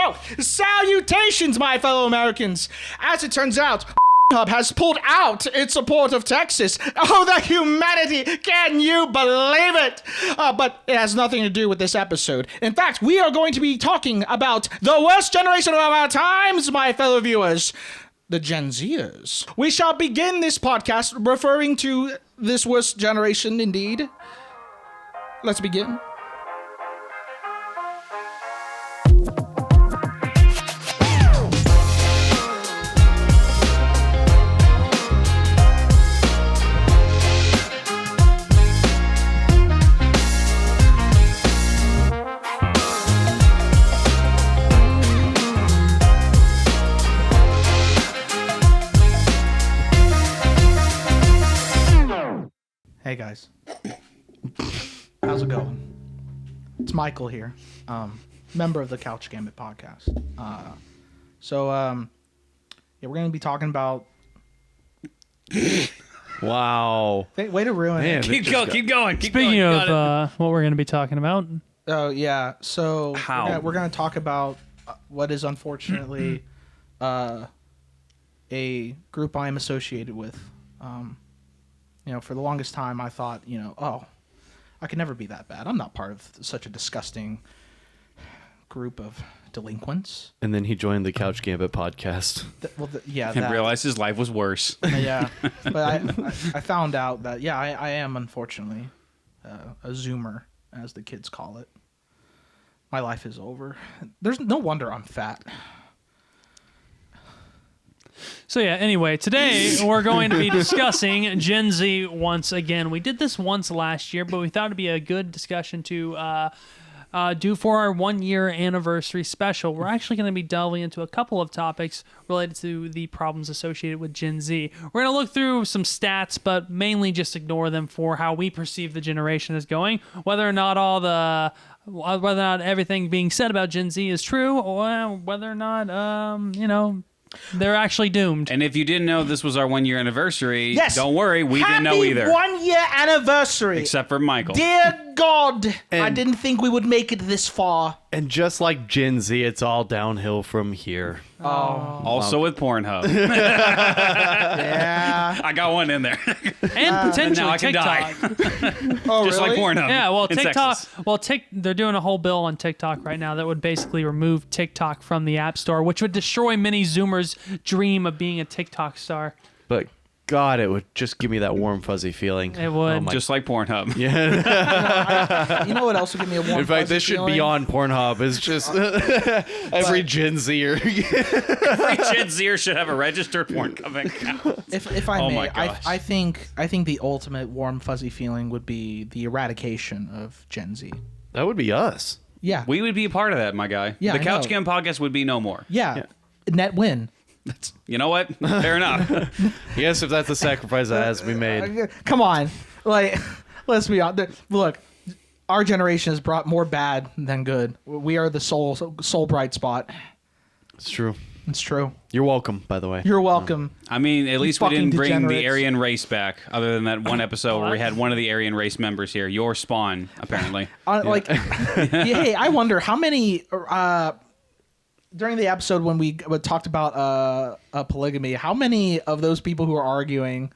So, salutations, my fellow Americans. As it turns out, Hub has pulled out its support of Texas. Oh, the humanity! Can you believe it? But it has nothing to do with this episode. In fact, we are going to be talking about the worst generation of our times, my fellow viewers. The Gen Zers. We shall begin this podcast referring to this worst generation indeed. Let's begin. Hey guys, how's it going? It's Michael here, member of the Couch Gambit podcast. Yeah, we're gonna be talking about. Wow! Way to ruin it. Keep going. Speaking of what we're going to be talking about. Oh yeah, so we're gonna talk about what is unfortunately a group I am associated with. For the longest time, I thought, I could never be that bad. I'm not part of such a disgusting group of delinquents. And then he joined the Couch Gambit podcast. And realized his life was worse. Yeah, but I found out that, I am, unfortunately, a Zoomer, as the kids call it. My life is over. There's no wonder I'm fat. So yeah, anyway, today we're going to be discussing Gen Z once again. We did this once last year, but we thought it'd be a good discussion to do for our 1-year anniversary special. We're actually going to be delving into a couple of topics related to the problems associated with Gen Z. We're going to look through some stats, but mainly just ignore them for how we perceive the generation is going, whether or not everything being said about Gen Z is true, or whether or not, they're actually doomed. And if you didn't know this was our 1-year anniversary, yes, don't worry, we didn't know either. Happy 1-year anniversary. Except for Michael. Dear God, I didn't think we would make it this far. And just like Gen Z, it's all downhill from here. Also with Pornhub. Yeah. I got one in there. And potentially now I can TikTok. Oh, Just like Pornhub. Yeah, well, It's TikTok. sexist. Well, they're doing a whole bill on TikTok right now that would basically remove TikTok from the App Store, which would destroy many Zoomers' dream of being a TikTok star. But God, it would just give me that warm, fuzzy feeling. It would. Oh my- Just like Pornhub. Yeah. You know what else would give me a warm In fact, fuzzy this should feeling? be on Pornhub. It's just every Gen Zer. Every Gen Zer should have a registered Pornhub account. If I Oh may, my gosh. I think the ultimate warm fuzzy feeling would be the eradication of Gen Z. That would be us. Yeah. We would be a part of that, my guy. Yeah, the I Couch know. Gam podcast would be no more. Yeah. Net win. You know what? Fair enough. Yes, if that's the sacrifice that has to be made. Come on. Let's be honest. Look, our generation has brought more bad than good. We are the soul bright spot. It's true. It's true. You're welcome, by the way. You're welcome. I mean, at least we Fucking didn't bring the degenerates. Aryan race back, other than that one episode where we had one of the Aryan race members here. Your spawn, apparently. Hey, I wonder how many during the episode when we talked about polygamy, how many of those people who are arguing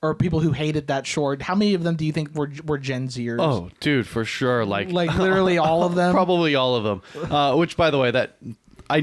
or people who hated that short, how many of them do you think were Gen Zers? Oh, dude, for sure. Like literally all of them? Probably all of them. Which, by the way, that I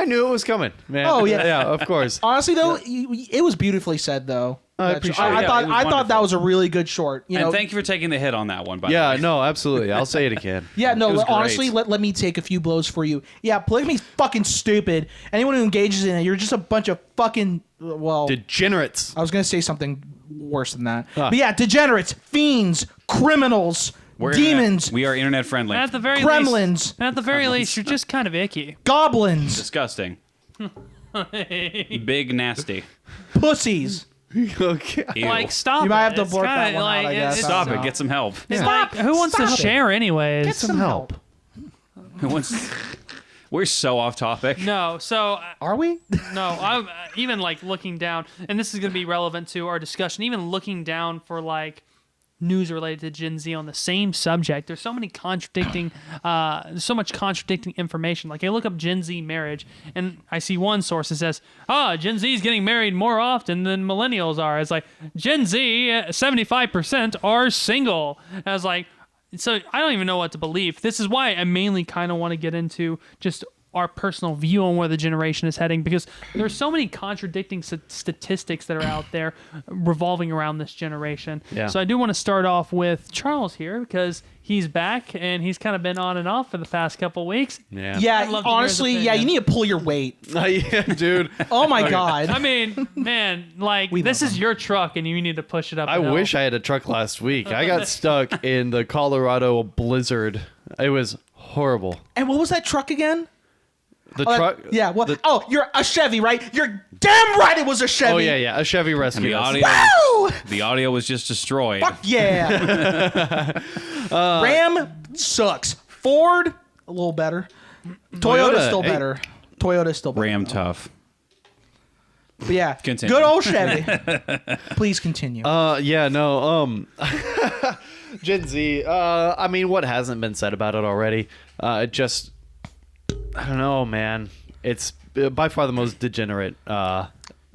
knew it was coming, man. Oh, yeah. Yeah, of course. Honestly, though, it was beautifully said, though. I appreciate it. I Yeah, thought it was I thought that wonderful. was a really good short. And thank you for taking the hit on that one, by the Yeah, way. no, absolutely. I'll say it again. Yeah, It no, was honestly, great. let me take a few blows for you. Yeah, polygamy's fucking stupid. Anyone who engages in it, you're just a bunch of fucking, Degenerates. I was going to say something worse than that. But yeah, degenerates, fiends, criminals, demons, We are internet friendly. At the very gremlins, least, you're just kind of icky. goblins, Disgusting. Big nasty. pussies. Okay. Ew. Like, stop. You might have to It's blurt that kinda one out, I guess. Stop So- it. Get some help. It's like, who wants to Stop it. share anyways? Get some help. Who wants... We're so off topic. No, so Are we? no, I'm even like looking down, and this is going to be relevant to our discussion. Even looking down for like news related to Gen Z on the same subject. There's so many contradicting, so much contradicting information. Like I look up Gen Z marriage, and I see one source that says, Gen Z is getting married more often than millennials are. It's like Gen Z, 75% are single. And I was like, so I don't even know what to believe. This is why I mainly kind of want to get into just our personal view on where the generation is heading, because there's so many contradicting statistics that are out there revolving around this generation. Yeah. So I do want to start off with Charles here, because he's back and he's kind of been on and off for the past couple weeks. Yeah. I'd Yeah, love to hear his honestly, yeah, opinion. you need to pull your weight. Yeah, dude. Oh my god. I mean, man, like this love is your truck and you need to push it up. I the hill. wish I had a truck last week. I got stuck in the Colorado blizzard. It was horrible. And what was that truck again? The Oh, truck. Yeah. What? You're a Chevy, right? You're damn right. It was a Chevy. Oh yeah, a Chevy Rescue. The audio, Woo! the audio was just destroyed. Fuck yeah. Ram sucks. Ford a little better. Toyota's Toyota, still hey. better. Toyota's still better. Ram tough. But yeah. Continue. Good old Chevy. Please continue. Yeah, no. Gen Z. I mean, what hasn't been said about it already? Just, I don't know, man. It's by far the most degenerate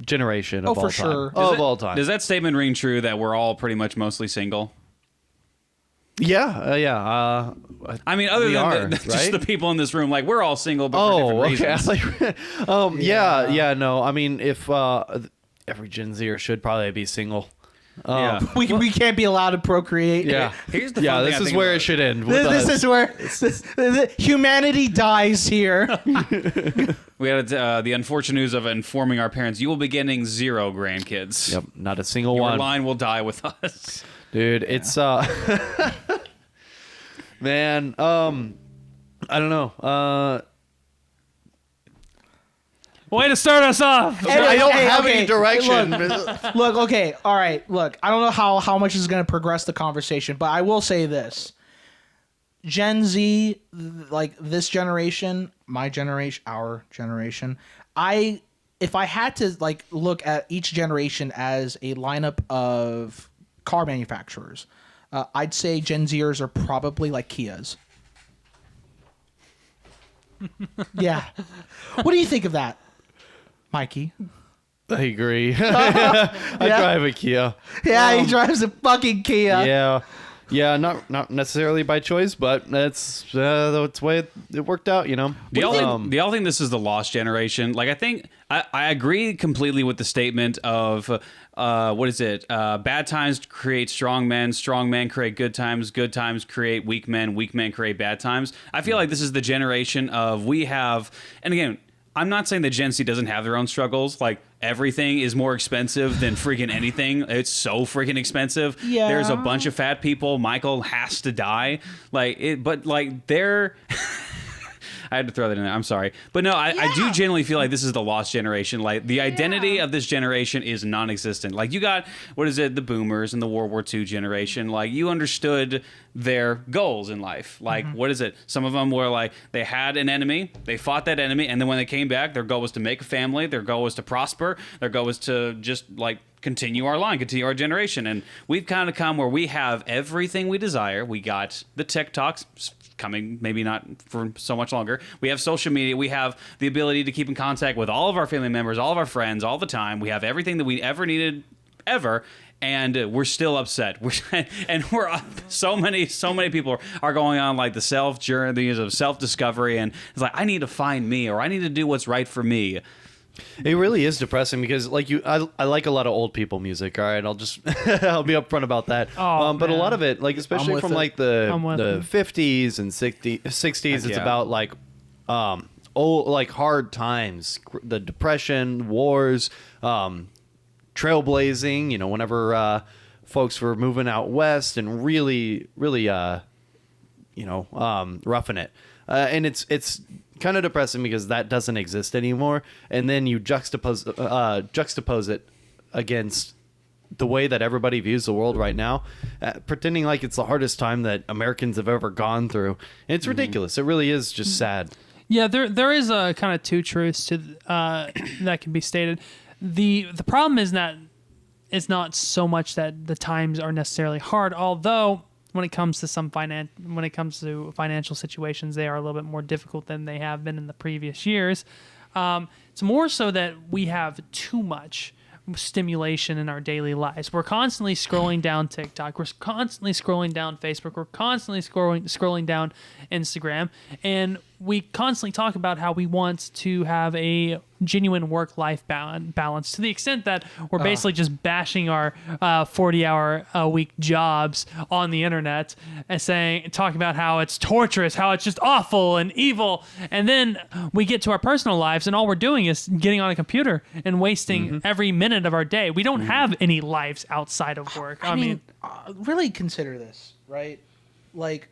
generation of Oh, all for time. sure. Of all time. Does that statement ring true that we're all pretty much mostly single? Yeah, yeah. I mean, other We than are, just right? the people in this room, like we're all single, but for Oh, different okay. reasons. Yeah, no. I mean, if every Gen Zer should probably be single. Yeah. we can't be allowed to procreate. Yeah. Here's the Yeah, fun thing this I is think where about it should end. with This us. is where humanity dies here. We had the unfortunate news of informing our parents, you will be getting 0 grandkids. Yep, not a single Your one. line will die with us. Dude, it's man, I don't know. Way to start us off. I don't have okay, any direction. Look, okay, all right. Look, I don't know how much is going to progress the conversation, but I will say this: Gen Z, like this generation, my generation, our generation. If I had to like look at each generation as a lineup of car manufacturers, I'd say Gen Zers are probably like Kias. Yeah. What do you think of that, Mikey? I agree. I drive a Kia. Yeah, he drives a fucking Kia. Yeah, not necessarily by choice, but that's the way it worked out, you know. Do y'all think this is the lost generation? Like, I think I agree completely with the statement of what is it? Bad times create strong men create good times create weak men create bad times. I feel like this is the generation of we have, and again, I'm not saying that Gen Z doesn't have their own struggles. Like, everything is more expensive than freaking anything. It's so freaking expensive. Yeah. There's a bunch of fat people. Michael has to die. But they're... I had to throw that in there. I'm sorry. But no, I do genuinely feel like this is the lost generation. Like, the identity of this generation is non-existent. Like, you got, what is it, the boomers and the World War II generation. Like, you understood their goals in life. Like, what is it? Some of them were like, they had an enemy, they fought that enemy, and then when they came back, their goal was to make a family, their goal was to prosper, their goal was to just, like, continue our line, continue our generation. And we've kind of come where we have everything we desire. We got the TikToks coming, maybe not for so much longer. We have social media. We have the ability to keep in contact with all of our family members, all of our friends, all the time. We have everything that we ever needed, ever. And we're still upset. So many people are going on like the self journeys of self-discovery, and it's like, I need to find me, or I need to do what's right for me. It really is depressing because, like, I like a lot of old people music. All right, I'll just I'll be upfront about that. Oh, but a man. lot of it, like, especially with from it. like I'm with the it. 50s and 60s, it's Yeah. about like old, like, hard times, the Depression, wars, trailblazing. You know, whenever folks were moving out west and really roughing it, and it's kind of depressing because that doesn't exist anymore. And then you juxtapose it against the way that everybody views the world right now, pretending like it's the hardest time that Americans have ever gone through. And it's ridiculous. It really is just sad. Yeah, there is a kind of two truths to that can be stated. The problem is that it's not so much that the times are necessarily hard, although when it comes to financial situations, they are a little bit more difficult than they have been in the previous years. It's more so that we have too much stimulation in our daily lives. We're constantly scrolling down TikTok. We're constantly scrolling down Facebook. We're constantly scrolling down Instagram. And we constantly talk about how we want to have a genuine work-life balance to the extent that we're basically just bashing our 40-hour-a-week jobs on the internet and talking about how it's torturous, how it's just awful and evil. And then we get to our personal lives and all we're doing is getting on a computer and wasting every minute of our day. We don't have any lives outside of work. I mean, really consider this, right? Like,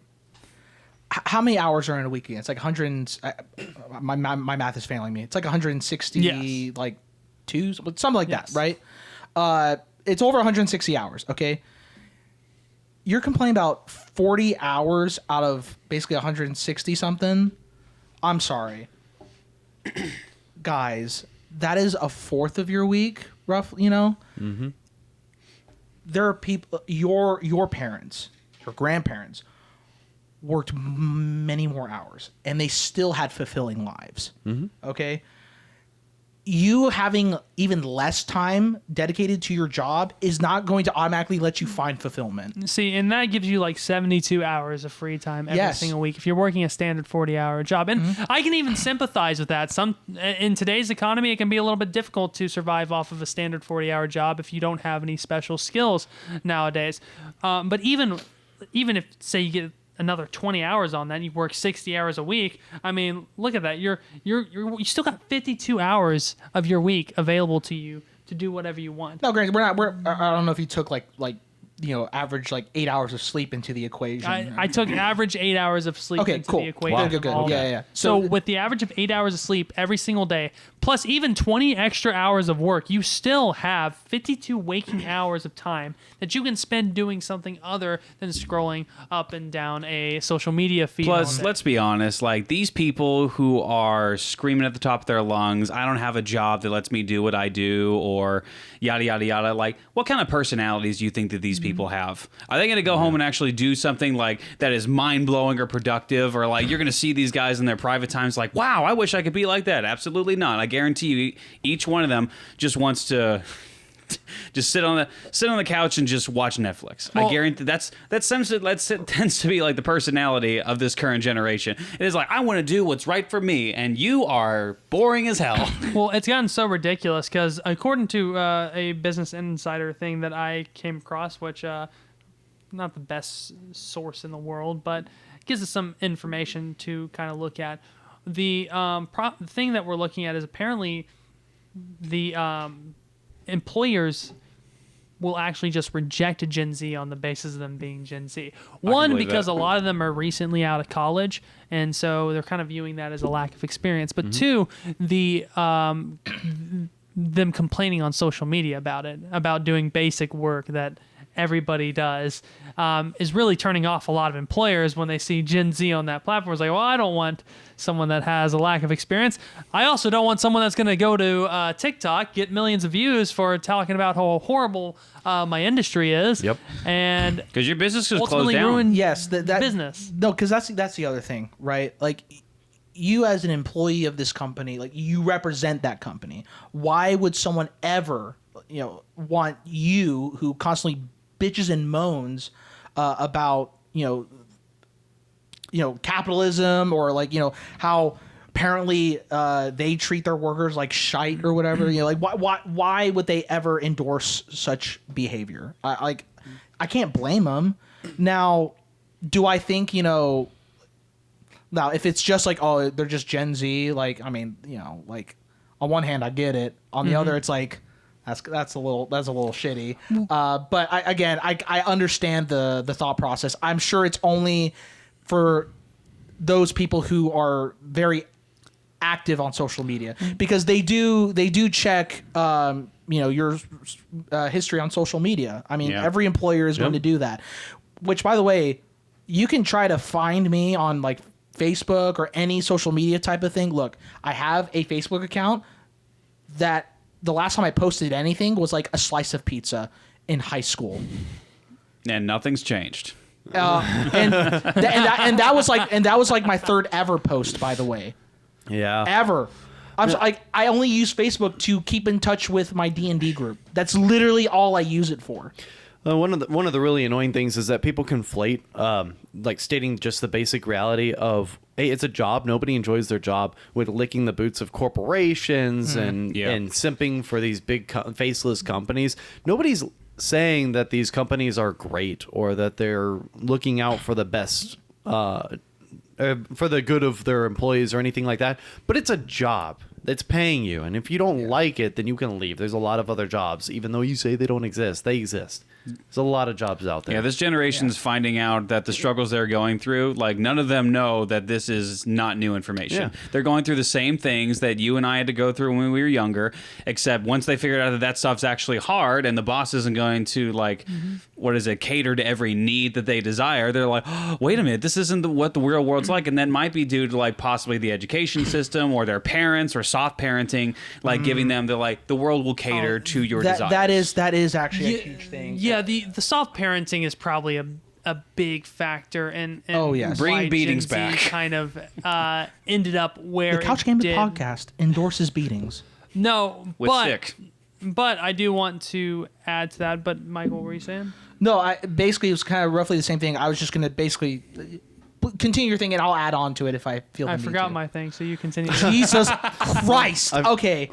how many hours are in a week again? It's like 100. My math is failing me. It's like 160, Yes. like two, something like that, right? It's over 160 hours. Okay, you're complaining about 40 hours out of basically 160 something. I'm sorry, guys. That is a fourth of your week, roughly. You know, there are people. Your parents, your grandparents worked many more hours and they still had fulfilling lives. Okay, you having even less time dedicated to your job is not going to automatically let you find fulfillment. See, and that gives you like 72 hours of free time every single week if you're working a standard 40-hour job. And I can even sympathize with that. In today's economy, it can be a little bit difficult to survive off of a standard 40-hour job if you don't have any special skills nowadays. But even if, say, you get another 20 hours on that, and you work 60 hours a week. I mean, look at that. You still got 52 hours of your week available to you to do whatever you want. No, granted, I don't know if you took like average like 8 hours of sleep into the equation. I took average 8 hours of sleep into the equation. Wow. Good. Yeah. So with the average of 8 hours of sleep every single day, plus even 20 extra hours of work, you still have 52 waking hours of time that you can spend doing something other than scrolling up and down a social media feed. Plus, let's be honest, like these people who are screaming at the top of their lungs, I don't have a job that lets me do what I do, or yada, yada, yada. Like, what kind of personalities do you think that these people have? Are they going to go home and actually do something like that is mind-blowing or productive? Or like you're going to see these guys in their private times like, wow, I wish I could be like that. Absolutely not. I guarantee you each one of them just wants to just sit on the couch and just watch Netflix. Well, I guarantee that tends to be like the personality of this current generation. It is like, I want to do what's right for me, and you are boring as hell. Well, it's gotten so ridiculous because according to a Business Insider thing that I came across, which not the best source in the world, but gives us some information to kind of look at. The thing that we're looking at is apparently the employers will actually just reject Gen Z on the basis of them being Gen Z. One, because a lot of them are recently out of college, and so they're kind of viewing that as a lack of experience. But two, them complaining on social media about it, about doing basic work that everybody does, is really turning off a lot of employers when they see Gen Z on that platform. It's like, well, I don't want someone that has a lack of experience. I also don't want someone that's going to go to TikTok, get millions of views for talking about how horrible my industry is. Yep. And because your business is closed down. Ruin that business. No, because that's the other thing, right? Like, you as an employee of this company, like, you represent that company. Why would someone ever, want you, who constantly bitches and moans about capitalism, or like how apparently they treat their workers like shite or whatever, like why would they ever endorse such behavior? I can't blame them. Now, do I think now if it's just like, oh, they're just Gen Z, like, I mean, like, on one hand I get it, on the other it's like, that's a little shitty. But I understand the thought process. I'm sure it's only for those people who are very active on social media, because they do check your history on social media. I mean, every employer is going to do that. Which, by the way, you can try to find me on like Facebook or any social media type of thing. Look, I have a Facebook account that the last time I posted anything was like a slice of pizza in high school. And nothing's changed. And that was like my third ever post, by the way. Yeah. Ever. I only use Facebook to keep in touch with my D&D group. That's literally all I use it for. One of the really annoying things is that people conflate, like stating just the basic reality of, hey, it's a job. Nobody enjoys their job, with licking the boots of corporations and simping for these big faceless companies. Nobody's saying that these companies are great or that they're looking out for the best, for the good of their employees or anything like that. But it's a job. It's paying you. And if you don't like it, then you can leave. There's a lot of other jobs. Even though you say they don't exist, they exist. There's a lot of jobs out there. Yeah, this generation's finding out that the struggles they're going through, like, none of them know that this is not new information. Yeah. They're going through the same things that you and I had to go through when we were younger, except once they figured out that that stuff's actually hard and the boss isn't going to, like, cater to every need that they desire, they're like, oh, wait a minute, this isn't what the real world's like. And that might be due to, like, possibly the education system or their parents or soft parenting, like, giving them the world will cater to your desires. That is actually a huge thing. Yeah, the soft parenting is probably a big factor, and Oh, yes. Bring why beatings Gen Z back. kind of ended up where The Couch it Game did. podcast endorses beatings. No, With but sick. but I do want to add to that. But Michael, what were you saying? No, basically it was kind of roughly the same thing. I was just going to basically continue your thing, and I'll add on to it if I feel the I need forgot to. my thing, so you continue. Jesus Christ. Okay.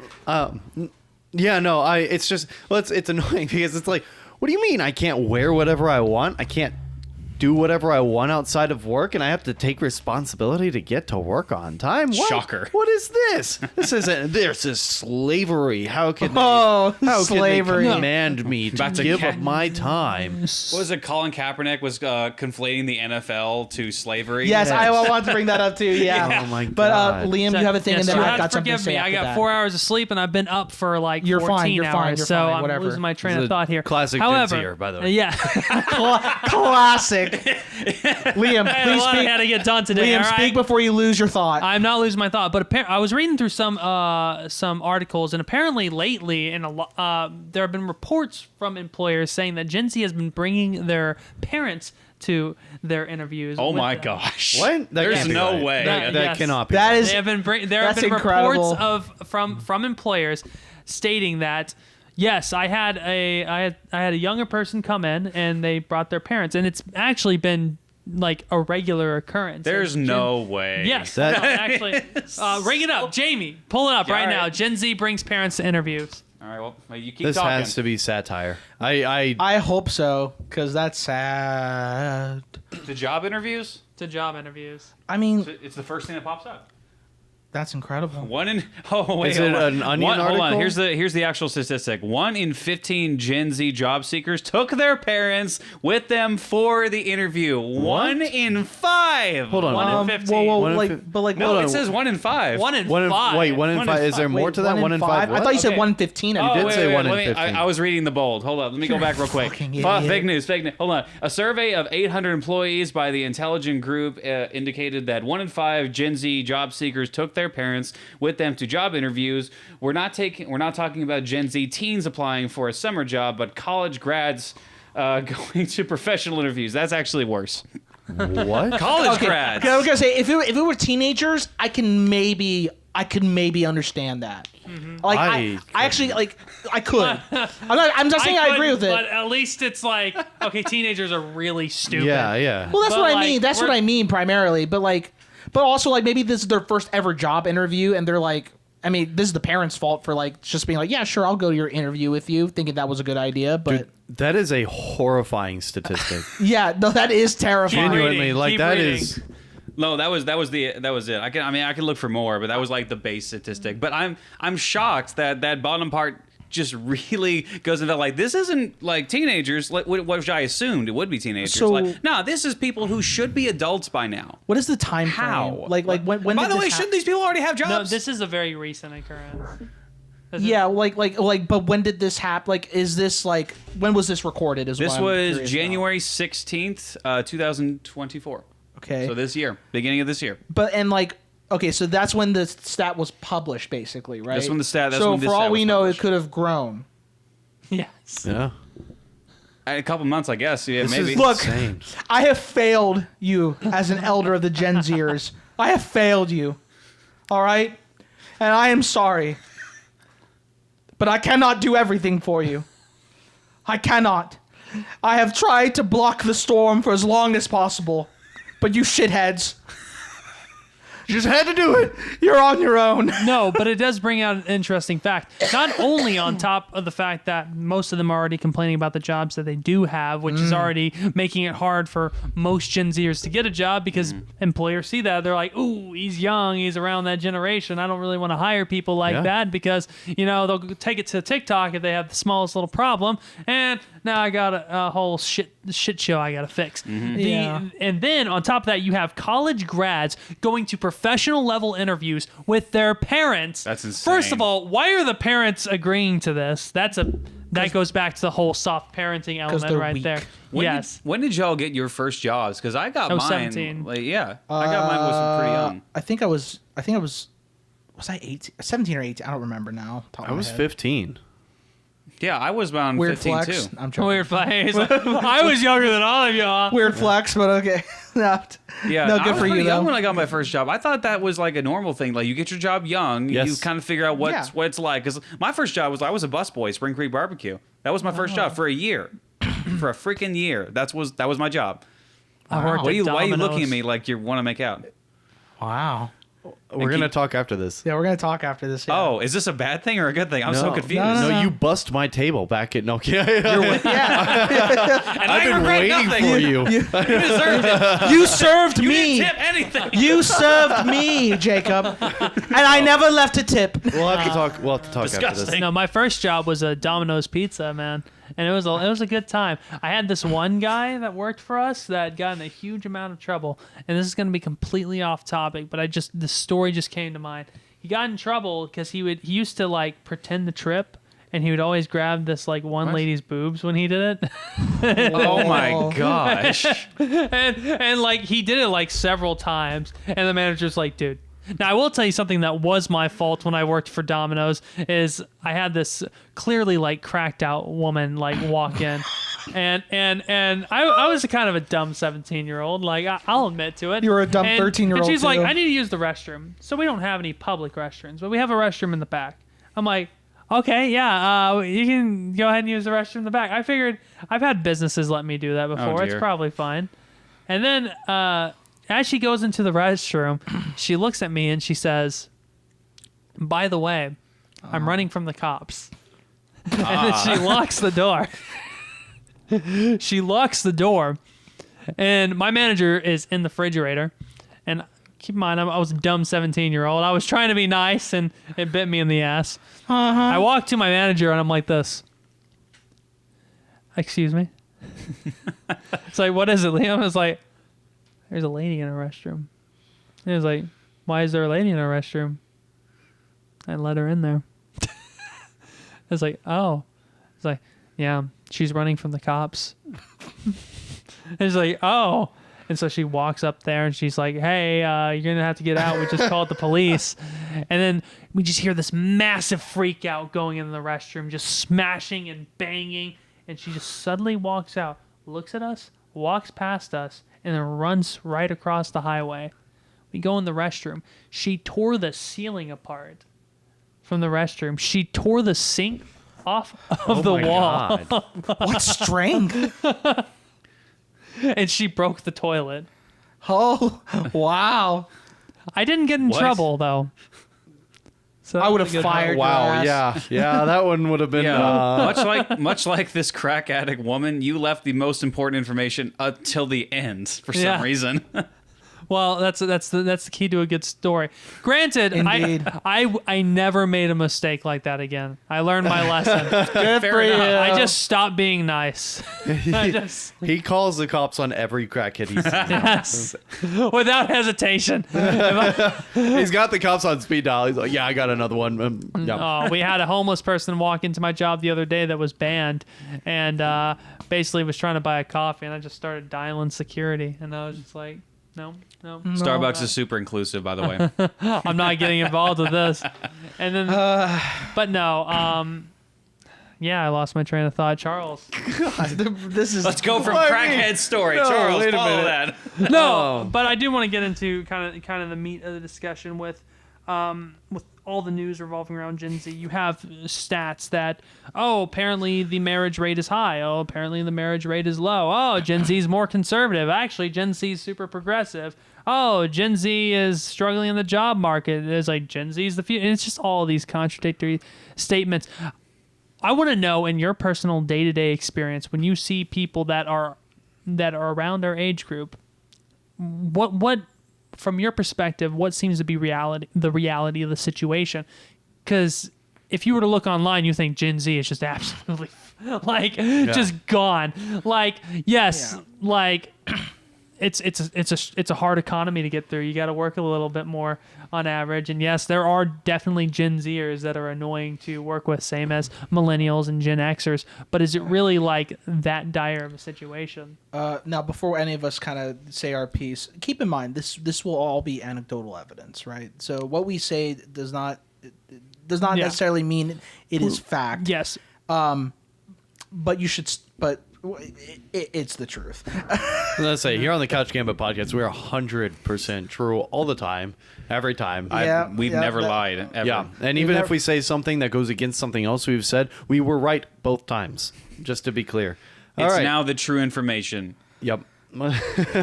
Yeah, no, it's just, well, it's annoying because it's like, what do you mean I can't wear whatever I want? I can't do whatever I want outside of work, and I have to take responsibility to get to work on time? What? Shocker. What is this? This is slavery. How can Slavery. they command me to About to give ca- up my time? What was it? Colin Kaepernick was conflating the NFL to slavery. Yes, I wanted to bring that up too. Yeah. Oh my But God. Liam, you have a thing, Yes, and then you I've have got to something to forgive say me. I after got that. 4 hours of sleep, and I've been up for like You're 14 fine, you're hours. fine, you're so fine, I'm whatever. losing my train It's of a thought here. classic However, Gen-Zer, by the way. Yeah, Classic. Liam, I had a please lot I speak. had to get done today. Liam, all right? speak before you lose your thought. I'm not losing my thought, but I was reading through some articles, and apparently lately, there have been reports from employers saying that Gen Z has been bringing their parents to their interviews. Oh with my them. gosh. What? That There's can't be no right. way. That- That yes. cannot be That right. is- There have been That's reports incredible. from employers stating that yes, I had a younger person come in and they brought their parents, and it's actually been like a regular occurrence. There's And no way. Yes, That- no, actually. Ring it up, Jamie. Pull it up right all now. right. Gen Z brings parents to interviews. All right, well, you keep This talking. has to be satire. I hope so, because that's sad. The job interviews? To job interviews. I mean, It's the first thing that pops up. that's incredible. One in wait, Is hold it on. an Onion Hold on. article? Here's the actual statistic. 1 in 15 Gen Z job seekers took their parents with them for the interview. 1 in 5. Hold on. 1 in 15. Whoa, One in like, fif- but like, No, hold it on. says 1 in 5. 1 in One in 5. wait, 1 in 5. Is there more to that? Wait, 1 in 5. I thought you said Okay. 1 in 15. Oh, did wait, say wait, 1 in let me- 15. I was reading the bold. Hold on. Let me go back real quick. fucking idiot. Fake news. Hold on. A survey of 800 employees by the Intelligent Group indicated that 1 in 5 Gen Z job seekers took their parents with them to job interviews. We're not talking about Gen Z teens applying for a summer job, but college grads going to professional interviews. That's actually worse. What? College grads. Okay, I was gonna say if it were teenagers, I could maybe understand that. Like I actually like I could. I'm not saying I agree with it. But at least it's like, okay, teenagers are really stupid. Yeah. Well, that's But, what I like, mean. That's what we're- I mean primarily. But also like maybe this is their first ever job interview, and they're like, I mean, this is the parents' fault for like just being like, yeah, sure, I'll go to your interview with you, thinking that was a good idea. But Dude, that is a horrifying statistic. yeah, no, that is terrifying. Genuinely, reading, like keep that reading. is. No, that was it. I can look for more, but that was like the base statistic. But I'm shocked that bottom part just really goes into like this isn't like teenagers, like which I assumed it would be teenagers. So- like, no, this is people who should be adults by now. What is the time frame? How? Like when By did the this way, hap- shouldn't these people already have jobs? No, this is a very recent occurrence. This is- Yeah, like, but when did this happen? Like, is this like when was this recorded? Is This what I'm was curious January 16th, 2024. about. Okay, So this year, beginning of this year. but and like Okay, so that's when the stat was published, basically, right? That's when the stat. That's so when this for all stat we was know, published. it could have grown. Yes. Yeah. A couple months, I guess. Yeah, This maybe. is Look, insane. I have failed you as an elder of the Gen Zers. I have failed you. All right? And I am sorry. But I cannot do everything for you. I cannot. I have tried to block the storm for as long as possible. But you shitheads. You just had to do it. You're on your own. No, but it does bring out an interesting fact. Not only on top of the fact that most of them are already complaining about the jobs that they do have, which is already making it hard for most Gen Zers to get a job because employers see that. They're like, ooh, he's young, he's around that generation. I don't really want to hire people like that because, they'll take it to TikTok if they have the smallest little problem. And now I got a whole shit show I got to fix. And then on top of that, you have college grads going to professional level interviews with their parents. That's insane. First of all, why are the parents agreeing to this? That goes back to the whole soft parenting element they're right weak. there. When did y'all get your first jobs? Because I got I was mine. 17. I got mine was pretty young. I think I was I 18, 17 or 18? I don't remember now. I was 15. Yeah, I was around Weird 15 flex. too. I'm joking. Weird flex. I was younger than all of y'all. Weird flex, but okay. No, Yeah, no, I good was for you pretty young though. when I got my first job. I thought that was like a normal thing. Like you get your job young, Yes. you kind of figure out what Yeah. it's like. Because my first job was I was a busboy, Spring Creek Barbecue. That was my first job for a year, for a freaking year. That was my job. I worked Why at are you looking at Domino's. me like you want to make out? Wow. We're going to talk after this. Yeah, we're gonna talk after this. Yeah. Oh, is this a bad thing or a good thing? I'm so confused. No. You bust my table back at Nokia. yeah. And I've I been regret waiting nothing. for you. You deserved it. You served You me. didn't tip anything. You served me, Jacob, and I never left a tip. We'll have to talk. We'll have to talk after this. Disgusting. No, my first job was a Domino's Pizza, man, and it was a good time. I had this one guy that worked for us that got in a huge amount of trouble, and this is going to be completely off topic, but the story just came to mind. He got in trouble because he used to like pretend to trip, and he would always grab this like one lady's boobs when he did it. Oh my gosh. and like he did it like several times, and the manager's like, dude. Now I will tell you something that was my fault when I worked for Domino's is I had this clearly like cracked out woman like walk in, and I was kind of a dumb 17-year-old, like I'll admit to it. You were a dumb And- 13-year-old And she's like, too. I need to use the restroom, so we don't have any public restrooms, but we have a restroom in the back. I'm like, okay, yeah, you can go ahead and use the restroom in the back. I figured I've had businesses let me do that before. It's dear. probably fine. And then as she goes into the restroom, she looks at me and she says, by the way, I'm running from the cops. And then she locks the door. She locks the door. And my manager is in the refrigerator. And keep in mind, I was a dumb 17-year-old. I was trying to be nice, and it bit me in the ass. I walked to my manager, and I'm like this. Excuse me? It's like, what is it, Liam? It's like, there's a lady in a restroom. And he was like, why is there a lady in a restroom? I let her in there. I was like, oh. It's like, yeah, she's running from the cops. And it's like, oh. And so she walks up there and she's like, hey, you're going to have to get out. We just called the police. And then we just hear this massive freak out going in the restroom, just smashing and banging. And she just suddenly walks out, looks at us, walks past us, and then runs right across the highway. We go in the restroom. She tore the ceiling apart from the restroom. She tore the sink off of the wall. God. What strength? And she broke the toilet. Oh, wow. I didn't get in What? trouble, though. So I would have that was a good fired help. Wow. your ass. Yeah. That one would have been. Yeah, much like this crack addict woman, you left the most important information until the end for some Yeah. reason. Well, that's the key to a good story. Granted, Indeed. I never made a mistake like that again. I learned my lesson. Good Fair for you. enough. I just stopped being nice. I just He calls the cops on every crackhead he's seen. yes, without hesitation. He's got the cops on speed dial. He's like, yeah, I got another one. Yeah. Oh, we had a homeless person walk into my job the other day that was banned, and basically was trying to buy a coffee, and I just started dialing security, and I was just like, No. Starbucks is super inclusive, by the way. I'm not getting involved with this. And then, but no. Yeah, I lost my train of thought, Charles. This is. Let's go from crackhead story. Charles, wait a follow minute. that. No, but I do want to get into kind of the meat of the discussion with all the news revolving around Gen Z. You have stats that, apparently the marriage rate is high. Oh, apparently the marriage rate is low. Oh, Gen Z is more conservative. Actually, Gen Z is super progressive. Oh, Gen Z is struggling in the job market. It's like Gen Z is the future. And it's just all these contradictory statements. I want to know, in your personal day-to-day experience, when you see people that are around our age group, what from your perspective, what seems to be the reality of the situation? Because if you were to look online, you think Gen Z is just absolutely just gone. Like, yes, like it's a hard economy to get through. You got to work a little bit more on average. And yes, there are definitely Gen Zers that are annoying to work with, same as millennials and Gen Xers. But is it really like that dire of a situation? Now, before any of us kind of say our piece, keep in mind this will all be anecdotal evidence, right? So what we say does not necessarily mean it is fact. Yes. But you should. But it's the truth. Let's say here on the Couch Gambit podcast, we're 100% true all the time, every time. We've never lied, ever. Yeah, and even if we say something that goes against something else we've said, we were right both times, just to be clear. All It's right. now the true information. Yep.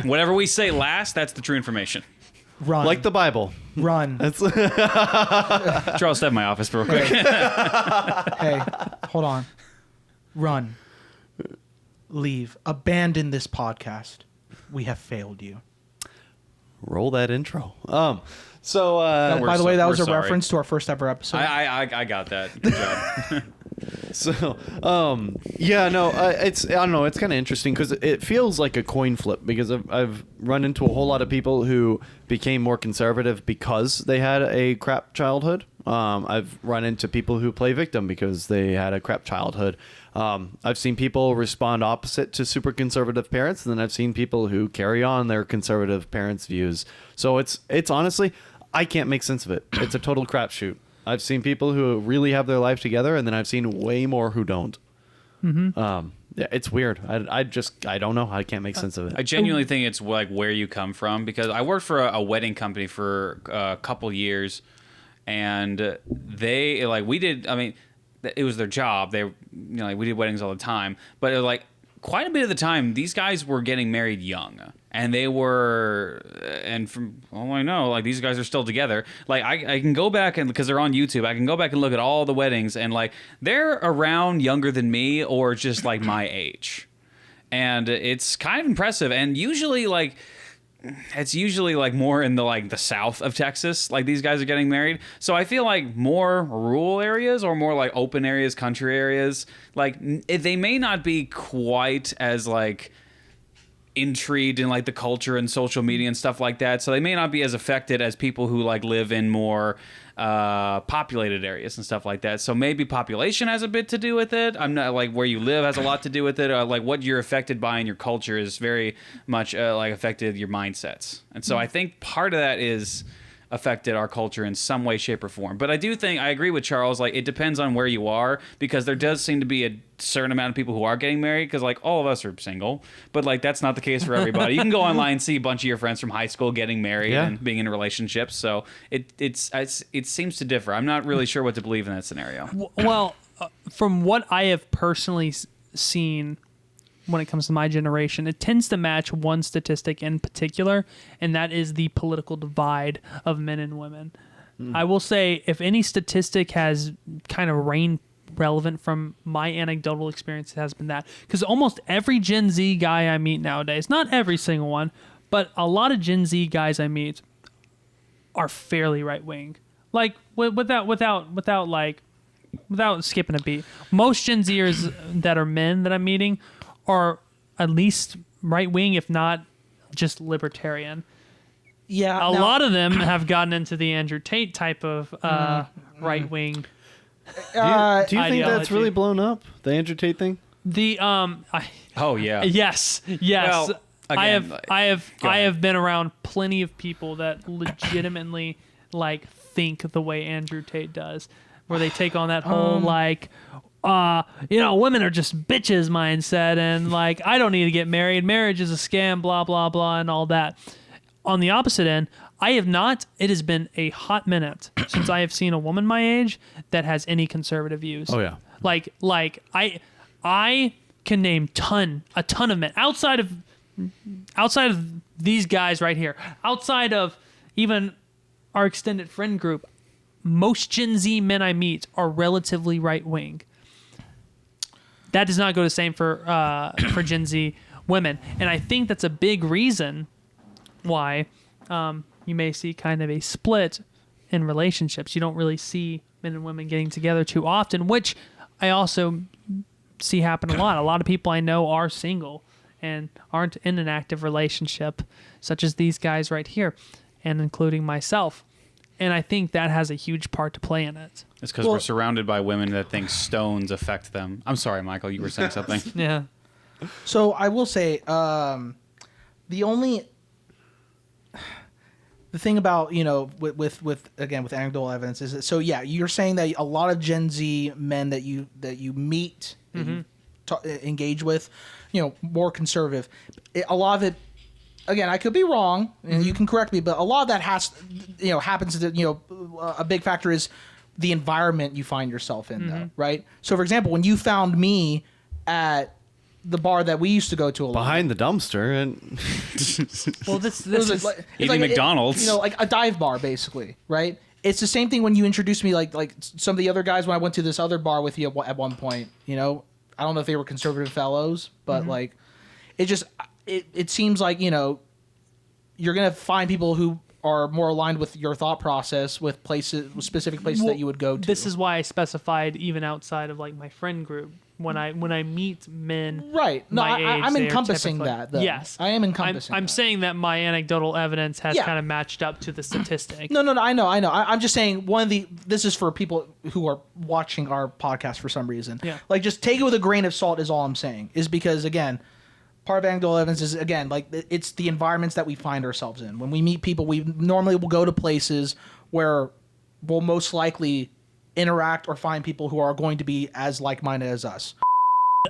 Whatever we say last, that's the true information. Run. Like the Bible. Run. Charles, step in my office real quick. Hey, hold on. Run. Leave. Abandon this podcast. We have failed you. Roll that intro. So By the way, that was a sorry. reference to our first ever episode. I got that. Good job. So, it's I don't know. It's kind of interesting because it feels like a coin flip because I've run into a whole lot of people who became more conservative because they had a crap childhood. I've run into people who play victim because they had a crap childhood. I've seen people respond opposite to super conservative parents, and then I've seen people who carry on their conservative parents' views. So it's honestly, I can't make sense of it. It's a total crapshoot. I've seen people who really have their life together, and then I've seen way more who don't. Mm-hmm. Yeah, it's weird. I don't know. I can't make sense of it. I genuinely think it's like where you come from, because I worked for a wedding company for a couple years, and they we did. I mean, it was their job. They we did weddings all the time, but it was quite a bit of the time these guys were getting married young, and they were, and from all I know, these guys are still together. I can go back, and because they're on YouTube, I can go back and look at all the weddings, and they're around younger than me or just my age, and it's kind of impressive. And usually it's usually more in the south of Texas. These guys are getting married. So I feel more rural areas or more open areas, country areas, they may not be quite as intrigued in the culture and social media and stuff like that. So they may not be as affected as people who live in more populated areas and stuff like that. So maybe population has a bit to do with it. I'm not where you live has a lot to do with it. What you're affected by in your culture is very much affected your mindsets. And so I think part of that is affected our culture in some way, shape, or form. But I do think I agree with Charles. It depends on where you are, because there does seem to be a certain amount of people who are getting married, because all of us are single, but that's not the case for everybody. You can go online and see a bunch of your friends from high school getting married and being in relationships. So it seems to differ. I'm not really sure what to believe in that scenario. Well, from what I have personally seen when it comes to my generation, it tends to match one statistic in particular, and that is the political divide of men and women. I will say, if any statistic has kind of reigned relevant from my anecdotal experience, it has been that. Because almost every Gen Z guy I meet nowadays, not every single one, but a lot of Gen Z guys I meet are fairly right-wing. Without skipping a beat. Most Gen Zers that are men that I'm meeting are at least right-wing, if not just libertarian. Yeah. A lot of them have gotten into the Andrew Tate type of right-wing. Do you think ideology. that's really blown up, the Andrew Tate thing? The Oh yeah. yes. Well, Again, I go ahead. have been around plenty of people that legitimately like think the way Andrew Tate does, where they take on that whole like women are just bitches mindset, and like I don't need to get married, marriage is a scam, blah blah blah, and all that. On the opposite end, I have not. It has been a hot minute since I have seen a woman my age that has any conservative views. Oh yeah. Like I can name a ton of men outside of these guys right here, outside of even our extended friend group. Most Gen Z men I meet are relatively right wing. That does not go the same for Gen Z women, and I think that's a big reason why you may see kind of a split in relationships. You don't really see men and women getting together too often, which I also see happen a lot. A lot of people I know are single and aren't in an active relationship, such as these guys right here, and including myself. And I think that has a huge part to play in it. It's because we're surrounded by women that think stones affect them. I'm sorry, Michael, you were saying something. Yeah. So I will say, the thing about, with anecdotal evidence is that, so yeah, you're saying that a lot of Gen Z men that you meet, that you engage with, more conservative. A lot of it, again, I could be wrong, and you can correct me, but a lot of that happens to, a big factor is the environment you find yourself in, though, right? So, for example, when you found me at the bar that we used to go to a lot. Behind the dumpster, and Well, this It was is like, it's Eating like McDonald's. like a dive bar, basically, right? It's the same thing when you introduced me, like some of the other guys when I went to this other bar with you at one point. I don't know if they were conservative fellows, but like, it seems like you're gonna find people who are more aligned with your thought process, with specific places that you would go to. This is why I specified even outside of like my friend group. When I meet men, right? No, my age, I'm they are encompassing typically- that. Though. Yes, I am encompassing. I'm that. saying that my anecdotal evidence has Yeah. kind of matched up to the statistic. No, I know. I'm just saying this is for people who are watching our podcast for some reason. Yeah. Like, just take it with a grain of salt is all I'm saying. Is because, again, part of anecdotal evidence is, again, like, it's the environments that we find ourselves in. When we meet people, we normally will go to places where we'll most likely interact or find people who are going to be as like-minded as us.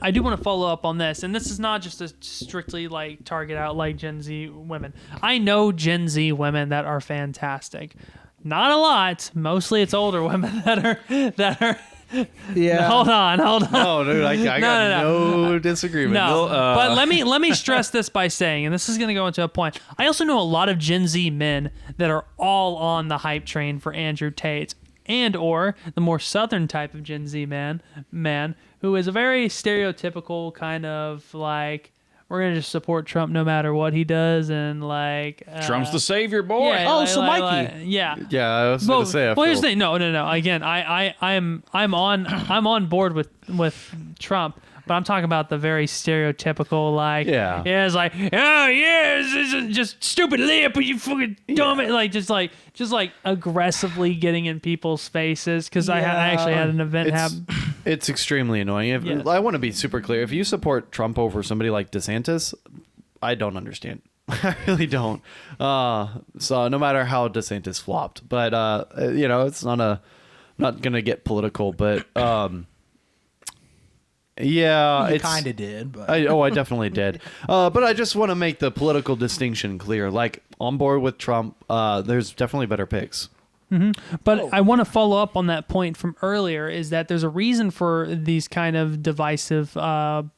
I do want to follow up on this, and this is not just to strictly like target out like Gen Z women. I know Gen Z women that are fantastic. Not a lot. Mostly it's older women that are. Yeah. Hold on. oh, dude, I got no disagreement. No, but let me stress this by saying, and this is going to go into a point. I also know a lot of Gen Z men that are all on the hype train for Andrew Tate, and or the more southern type of Gen Z man who is a very stereotypical kind of like, we're gonna just support Trump no matter what he does, and like Trump's the savior, boy. Oh, so Mikey. yeah. Yeah, I was going to say. Well, here's the thing. No. Again, I'm on board with Trump, but I'm talking about the very stereotypical, like, it's like, oh yeah, it's just stupid lip, you fucking dumb it, like just aggressively getting in people's faces. Because I actually had an event happen. It's extremely annoying. Yes. I want to be super clear. If you support Trump over somebody like DeSantis, I don't understand. I really don't. So no matter how DeSantis flopped, but it's not gonna get political, but yeah, You it's kind of did, but I definitely did. But I just want to make the political distinction clear. Like, on board with Trump, there's definitely better picks. But I want to follow up on that point from earlier, is that there's a reason for these kind of divisive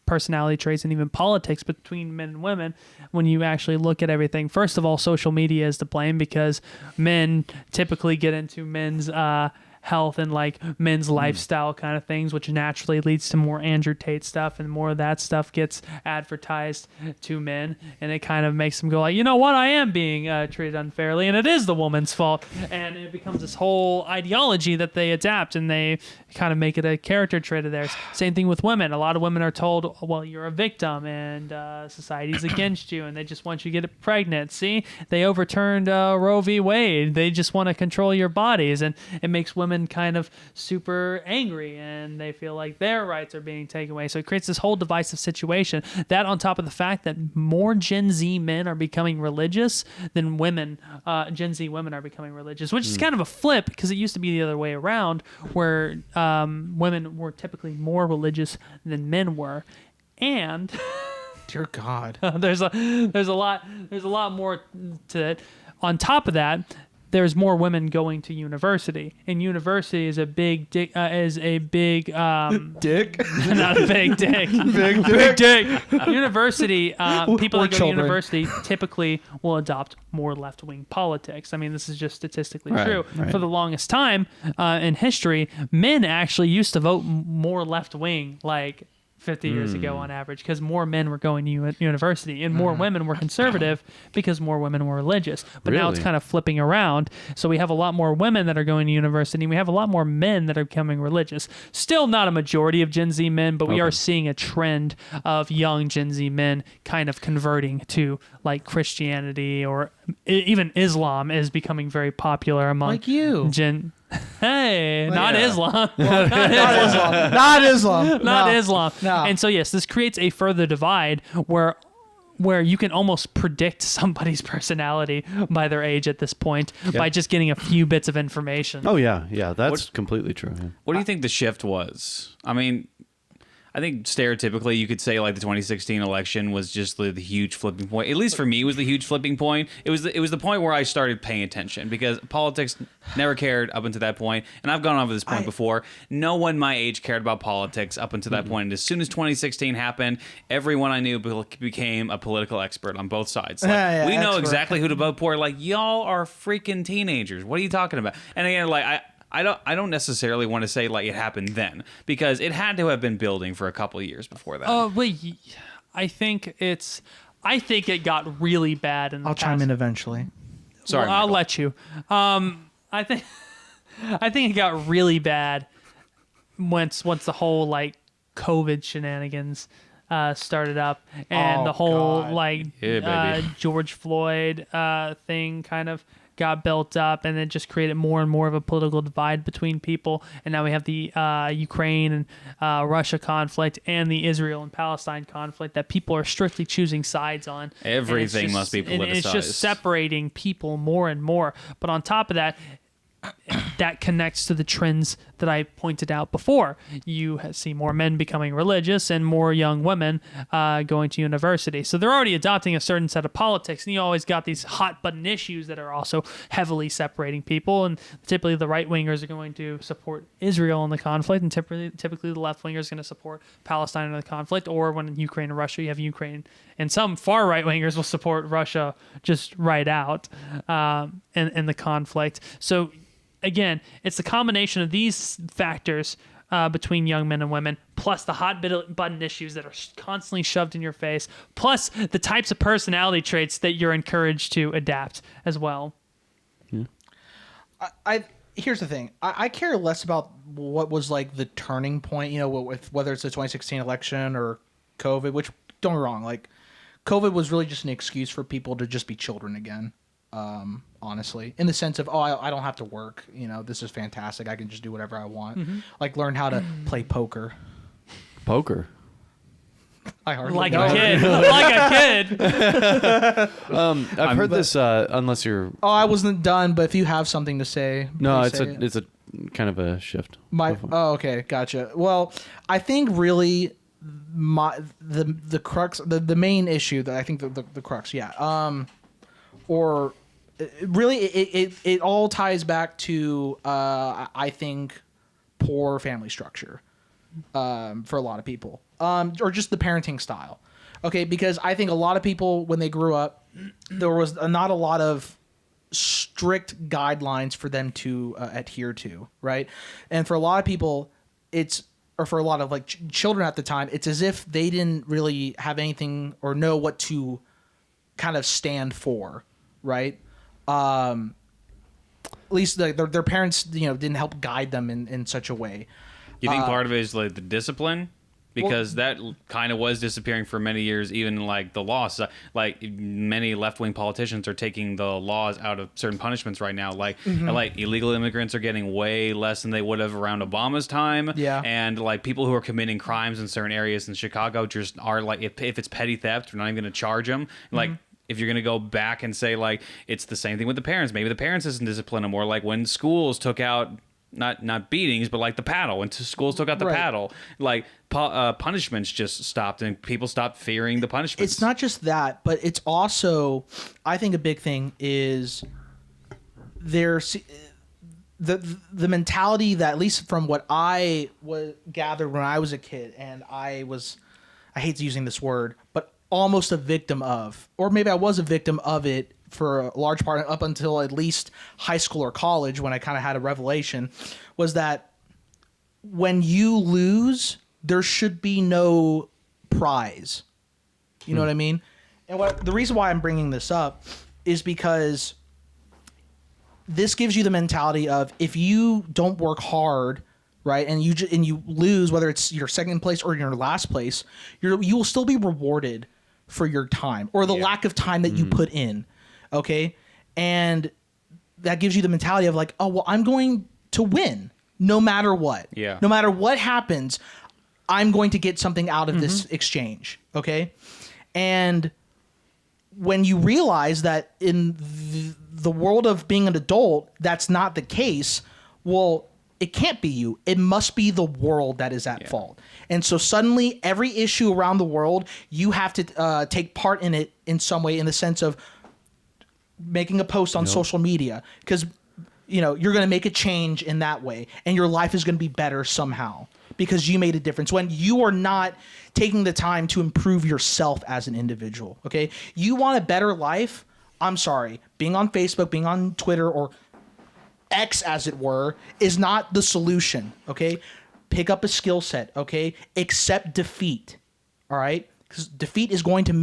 personality traits and even politics between men and women when you actually look at everything. First of all, social media is to blame, because men typically get into men's health and like men's lifestyle kind of things, which naturally leads to more Andrew Tate stuff, and more of that stuff gets advertised to men, and it kind of makes them go like, you know what, I am being treated unfairly, and it is the woman's fault, and it becomes this whole ideology that they adapt, and they kind of make it a character trait of theirs. Same thing with women. A lot of women are told, well, you're a victim, and society's against you, and they just want you to get pregnant. See, they overturned Roe v. Wade. They just want to control your bodies, and it makes women women kind of super angry and they feel like their rights are being taken away. So it creates this whole divisive situation. That on top of the fact that more Gen Z men are becoming religious than women, Gen Z women are becoming religious, which is kind of a flip because it used to be the other way around where women were typically more religious than men were. And Dear God. there's a lot more to it. On top of that, there's more women going to university, and university is a big dick. Dick? Not a big dick. Big dick. University. People that go to university typically will adopt more left-wing politics. I mean, this is just statistically true. Right. For the longest time in history, men actually used to vote more left-wing, like 50 years ago on average, because more men were going to university and more women were conservative because more women were religious. But now it's Really? kind of flipping around. So we have a lot more women that are going to university and we have a lot more men that are becoming religious. Still not a majority of Gen Z men, but we are seeing a trend of young Gen Z men kind of converting to like Christianity, or even Islam is becoming very popular among Like you. Hey, not yeah. Islam. Not Islam. Not Islam. Not No. Islam. No. And so yes, this creates a further divide where you can almost predict somebody's personality by their age at this point by just getting a few bits of information. Oh yeah, that's completely true. Yeah. What do you think the shift was? I mean, I think stereotypically you could say like the 2016 election was just the huge flipping point. At least for me, it was the huge flipping point. It was the point where I started paying attention because politics never cared up until that point. And I've gone over this point before. No one my age cared about politics up until that point. And as soon as 2016 happened, everyone I knew became a political expert on both sides. Like, Yeah, we know expert. exactly who to vote for. Like, y'all are freaking teenagers. What are you talking about? And again, like I don't necessarily want to say like it happened then because it had to have been building for a couple of years before that. Wait, I think it got really bad in the I'll past. chime in eventually. Sorry, I'll Michael. let you. I think it got really bad once the whole like COVID shenanigans started up and Oh, the whole God. like Yeah, baby. George Floyd thing kind of got built up, and it just created more and more of a political divide between people. And now we have the Ukraine and Russia conflict and the Israel and Palestine conflict that people are strictly choosing sides on. Everything must be And it's politicized. just separating people more and more. But on top of that, that connects to the trends that I pointed out before. You see more men becoming religious and more young women going to university. So they're already adopting a certain set of politics, and you always got these hot button issues that are also heavily separating people. And typically the right wingers are going to support Israel in the conflict, and typically the left wingers are going to support Palestine in the conflict. Or when Ukraine and Russia, you have Ukraine, and some far right wingers will support Russia just right out in the conflict. So again, it's the combination of these factors between young men and women, plus the hot button issues that are constantly shoved in your face, plus the types of personality traits that you're encouraged to adapt as well. Here's the thing. I care less about what was like the turning point, with whether it's the 2016 election or COVID, which don't get me wrong, like COVID was really just an excuse for people to just be children again. Honestly, in the sense of, I don't have to work. This is fantastic. I can just do whatever I want. Like learn how to play poker. Poker. I hardly Like know. a kid. Like a kid. I've heard this. Unless you're Oh, I wasn't done, but if you have something to say, no, please it's say it. it's a kind of a shift. Okay, gotcha. Well, I think really the crux, the main issue that I think the crux, or really it all ties back to I think poor family structure for a lot of people, or just the parenting style. Okay, because I think a lot of people when they grew up, there was not a lot of strict guidelines for them to adhere to, right? And for a lot of people, for a lot of like children at the time, it's as if they didn't really have anything or know what to kind of stand for, right? At least their parents, didn't help guide them in such a way. You think part of it is like the discipline because that kind of was disappearing for many years. Even like the laws, like many left-wing politicians are taking the laws out of certain punishments right now. Like like illegal immigrants are getting way less than they would have around Obama's time. Yeah. And like people who are committing crimes in certain areas in Chicago just are like, if it's petty theft, we're not even going to charge them. Like, if you're going to go back and say, like, it's the same thing with the parents, maybe the parents isn't disciplined anymore. Like when schools took out, not beatings, but like the paddle, when schools took out the paddle, like punishments just stopped and people stopped fearing the punishments. It's not just that, but it's also, I think a big thing is there's the mentality that, at least from what I gathered when I was a kid, and I hate using this word, but almost a victim of, or maybe I was a victim of it for a large part up until at least high school or college, when I kind of had a revelation, was that when you lose, there should be no prize. You know what I mean? And the reason why I'm bringing this up is because this gives you the mentality of, if you don't work hard, right, and you lose, whether it's your second place or your last place, you will still be rewarded for your time, or the lack of time that you put in. Okay. And that gives you the mentality of like, oh, well, I'm going to win no matter what. Yeah. No matter what happens, I'm going to get something out of this exchange. Okay. And when you realize that in the world of being an adult, that's not the case, well, it can't be you. It must be the world that is at fault. And so suddenly every issue around the world, you have to take part in it in some way, in the sense of making a post on social media, because you're going to make a change in that way, and your life is going to be better somehow because you made a difference, when you are not taking the time to improve yourself as an individual. Okay. You want a better life. I'm sorry. Being on Facebook, being on Twitter, or X as it were, is not the solution. Okay. Pick up a skill set. Okay. Accept defeat. All right. Because defeat is going to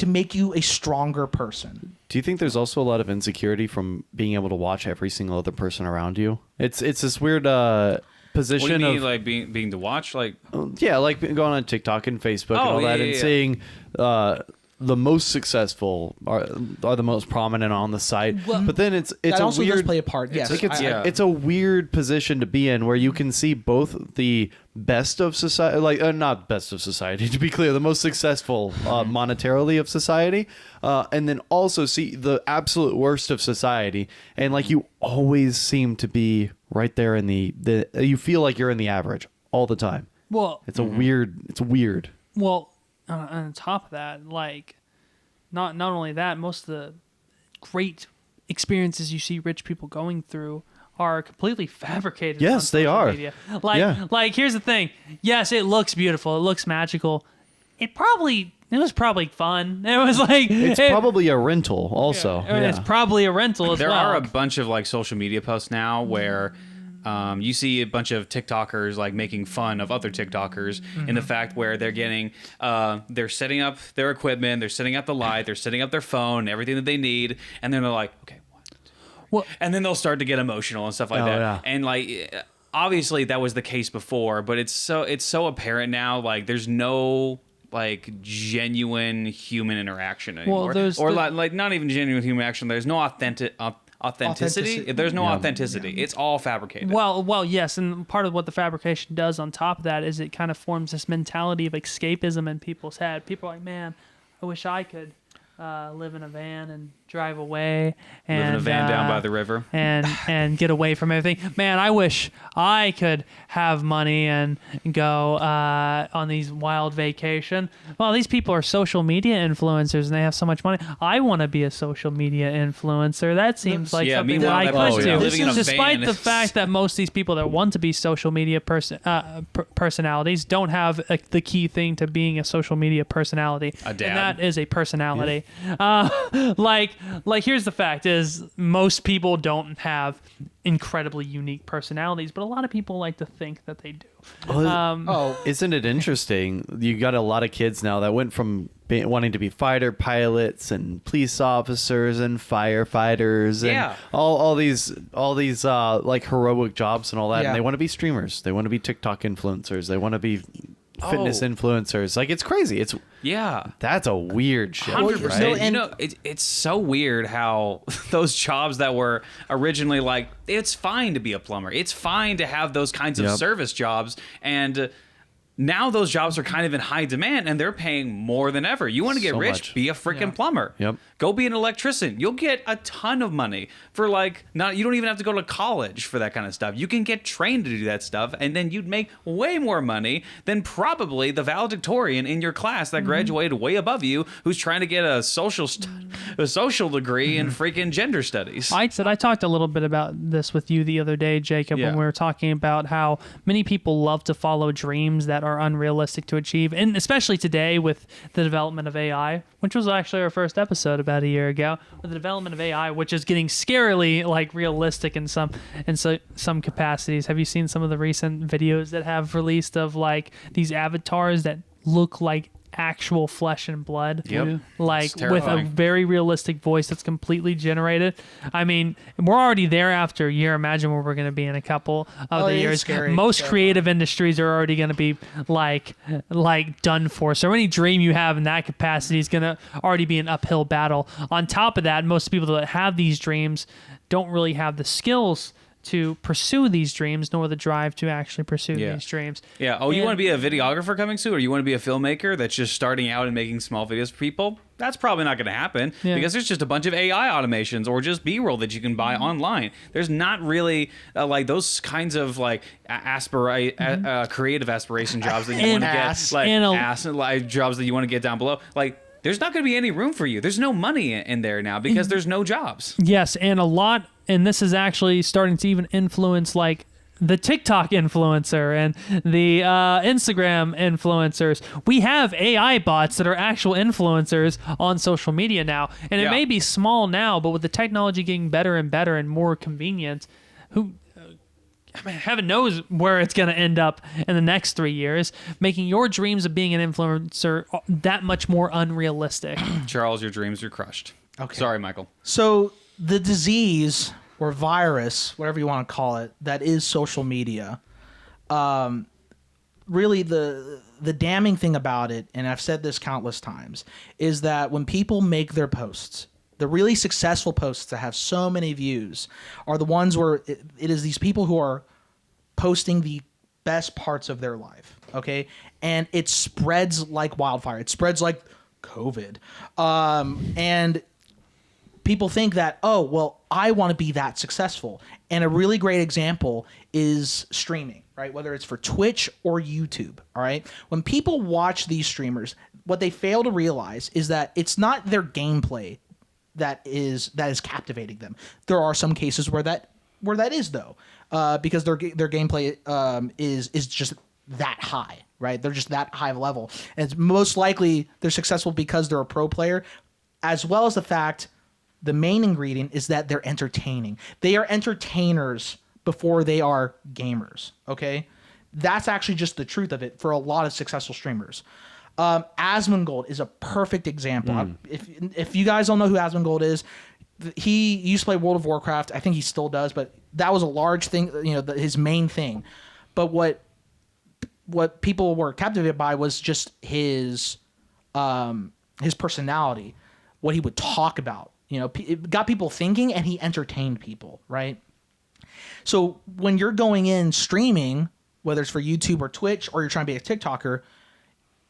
make you a stronger person. Do you think there's also a lot of insecurity from being able to watch every single other person around you? It's this weird position what do you mean, of like being to watch, like like going on TikTok and Facebook and all that, and seeing the most successful are the most prominent on the site. Well, but then it's that a also weird does play a part. Yes, it's a weird position to be in, where you can see both the best of society, like not best of society, to be clear, the most successful monetarily of society, and then also see the absolute worst of society, and like you always seem to be right there in the you feel like you're in the average all the time. Well, it's weird. Well, on top of that, like, not only that, most of the great experiences you see rich people going through are completely fabricated. Yes, they are. Media. Like, here's the thing. Yes, it looks beautiful. It looks magical. It was probably fun. It was like it's probably a rental also. It's probably a rental as there well. are a bunch of like social media posts now where you see a bunch of TikTokers like making fun of other TikTokers in the fact where they're getting they're setting up their equipment, they're setting up the light, they're setting up their phone, everything that they need, and then they're like, okay, what? And then they'll start to get emotional and stuff like that. Yeah. And like obviously that was the case before, but it's so apparent now, like there's no like genuine human interaction anymore. Like not even genuine human action. There's no authenticity. There's no authenticity. It's all fabricated. Well, yes, and part of what the fabrication does on top of that is it kind of forms this mentality of escapism in people's head. People are like, man, I wish I could live in a van and drive away and live in a van down by the river and get away from everything. Man, I wish I could have money and go on these wild vacation. Well, these people are social media influencers and they have so much money. I want to be a social media influencer. That seems like something that I could do. Despite the fact that most of these people that want to be social media personalities don't have the key thing to being a social media personality. A dad. And that is a personality. Like here's the fact: is most people don't have incredibly unique personalities, but a lot of people like to think that they do. Isn't it interesting? You got a lot of kids now that went from wanting to be fighter pilots and police officers and firefighters and Yeah. all these like heroic jobs and all that, Yeah. and they want to be streamers. They want to be TikTok influencers. They want to be fitness influencers. Like, it's crazy. That's a weird shit, 100%. right? You know, it's so weird how those jobs that were originally like, it's fine to be a plumber. It's fine to have those kinds of Yep. service jobs. And now those jobs are kind of in high demand and they're paying more than ever. You want to get So rich? much. Be a freaking plumber. Yep. Go be an electrician. You'll get a ton of money for like, you don't even have to go to college for that kind of stuff. You can get trained to do that stuff and then you'd make way more money than probably the valedictorian in your class that graduated way above you who's trying to get a social degree in freaking gender studies. I talked a little bit about this with you the other day, Jacob, when Yeah. we were talking about how many people love to follow dreams that are unrealistic to achieve, and especially today with the development of AI, which was actually our first episode about a year ago, with the development of AI, which is getting scarily like realistic in some capacities. Have you seen some of the recent videos that have released of like these avatars that look like actual flesh and blood? Yep. Like It's with a terrifying. very realistic voice that's completely generated. I mean, we're already there after a year. Imagine where we're going to be in a couple of the it's years. scary. Most Yeah. creative industries are already going to be like done for. So any dream you have in that capacity is going to already be an uphill battle. On top of that, most people that have these dreams don't really have the skills to pursue these dreams, nor the drive to actually pursue these dreams. Yeah. Oh, you And- want to be a videographer coming soon, or you want to be a filmmaker that's just starting out and making small videos for people? That's probably not going to happen Yeah. because there's just a bunch of AI automations or just B-roll that you can buy online. There's not really like those kinds of like creative aspiration jobs that you want to Ass. get, like And like jobs that you want to get down below. Like, there's not going to be any room for you. There's no money in there now because there's no jobs. Yes, and a lot, and this is actually starting to even influence like the TikTok influencer and the Instagram influencers. We have AI bots that are actual influencers on social media now, and it Yeah. may be small now, but with the technology getting better and better and more convenient, I mean, heaven knows where it's going to end up in the next 3 years, making your dreams of being an influencer that much more unrealistic. Charles, your dreams are crushed. Okay. Sorry, Michael. So the disease or virus, whatever you want to call it, that is social media. Really, the damning thing about it, and I've said this countless times, is that when people make their posts, the really successful posts that have so many views are the ones where it is these people who are posting the best parts of their life, okay? And it spreads like wildfire. It spreads like COVID. And people think that, oh, well, I want to be that successful. And a really great example is streaming, right? Whether it's for Twitch or YouTube, all right? When people watch these streamers, what they fail to realize is that it's not their gameplay that is captivating them. There are some cases where that is though, because their gameplay is just that high, right? They're just that high of a level, and it's most likely they're successful because they're a pro player, as well as the fact the main ingredient is that they're entertaining. They are entertainers before they are gamers. Okay, that's actually just the truth of it for a lot of successful streamers. Asmongold is a perfect example. If you guys don't know who Asmongold is, he used to play World of Warcraft. I think he still does, but that was a large thing, his main thing. But what people were captivated by was just his personality, what he would talk about. It got people thinking, and he entertained people, right? So when you're going in streaming, whether it's for YouTube or Twitch, or you're trying to be a TikToker,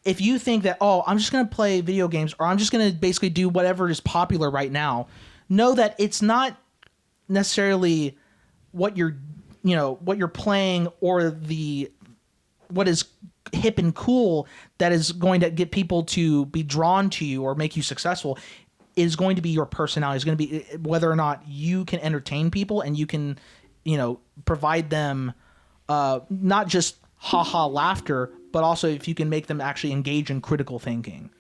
if you think that, oh, I'm just going to play video games, or I'm just going to basically do whatever is popular right now, know that it's not necessarily what you're playing or what is hip and cool that is going to get people to be drawn to you or make you successful. Is going to be your personality. Is going to be whether or not you can entertain people and you can, provide them not just ha-ha laughter, but also if you can make them actually engage in critical thinking.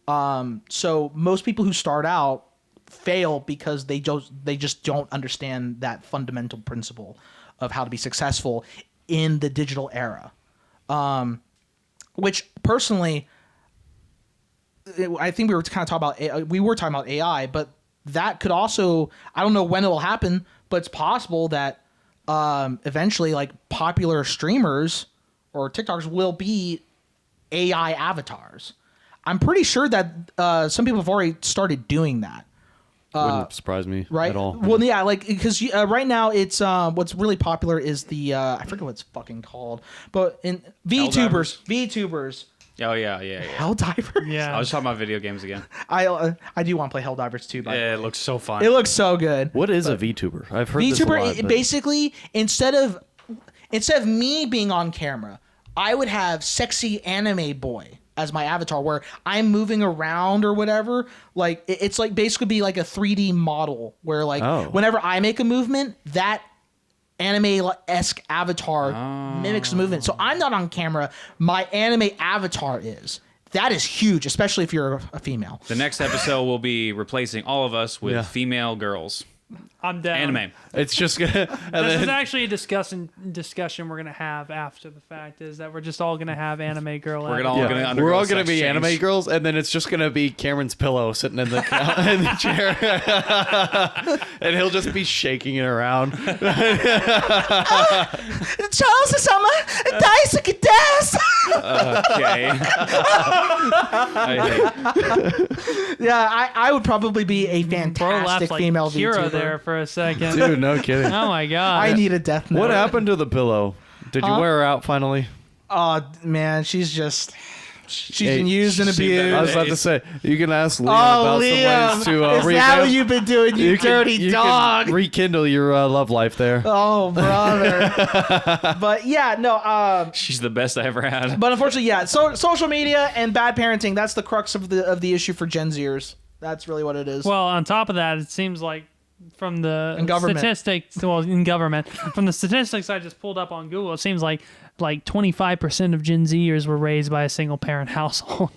So most people who start out fail because they just don't understand that fundamental principle of how to be successful in the digital era. Which personally, I think we were kind of talking about AI, but that could also, I don't know when it will happen, but it's possible that eventually like popular streamers or TikTokers will be AI avatars. I'm pretty sure that some people have already started doing that. Wouldn't surprise me Right. at all. Well, yeah, like because right now it's what's really popular is the I forget what it's fucking called, but in VTubers. Oh yeah. Helldivers. Yeah. I was talking about video games again. I do want to play Helldivers too. By the Yeah, it way. looks so fun. It looks so good. What is a VTuber? I've heard this a VTuber lot, but- basically instead of me being on camera, I would have sexy anime boy as my avatar where I'm moving around or whatever. Like it's like basically be like a 3D model where like whenever I make a movement, that anime-esque avatar mimics the movement. So I'm not on camera. My anime avatar is. That is huge, especially if you're a female. The next episode will be replacing all of us with female girls. I'm down. Anime. It's just gonna. This is actually a discussion we're gonna have after the fact. Is that we're just all gonna have anime girl. We're all gonna undergo We're all gonna sex be change. anime girls, and then it's just gonna be Cameron's pillow sitting in the in the chair, and he'll just be shaking it around. Charles-sama, daisuke desu. Okay. Yeah, I would probably be a Bro laughed fantastic like female Kira VTuber. there for a second. Dude, no kidding. Oh my god. I need a death note. What happened to the pillow? Did you wear her out finally? Oh man, she's Hey, been used and abused. I was about to say you can ask Liam Oh, about Liam, some ways to is that what you've been doing, you dirty you dog? Can rekindle your love life there. Oh, brother. But yeah, no. She's the best I ever had. But unfortunately, yeah. So social media and bad parenting—that's the crux of the issue for Gen Zers. That's really what it is. Well, on top of that, it seems like from the In government. statistics, in government, from the statistics I just pulled up on Google, it seems like 25% of Gen Zers were raised by a single parent household.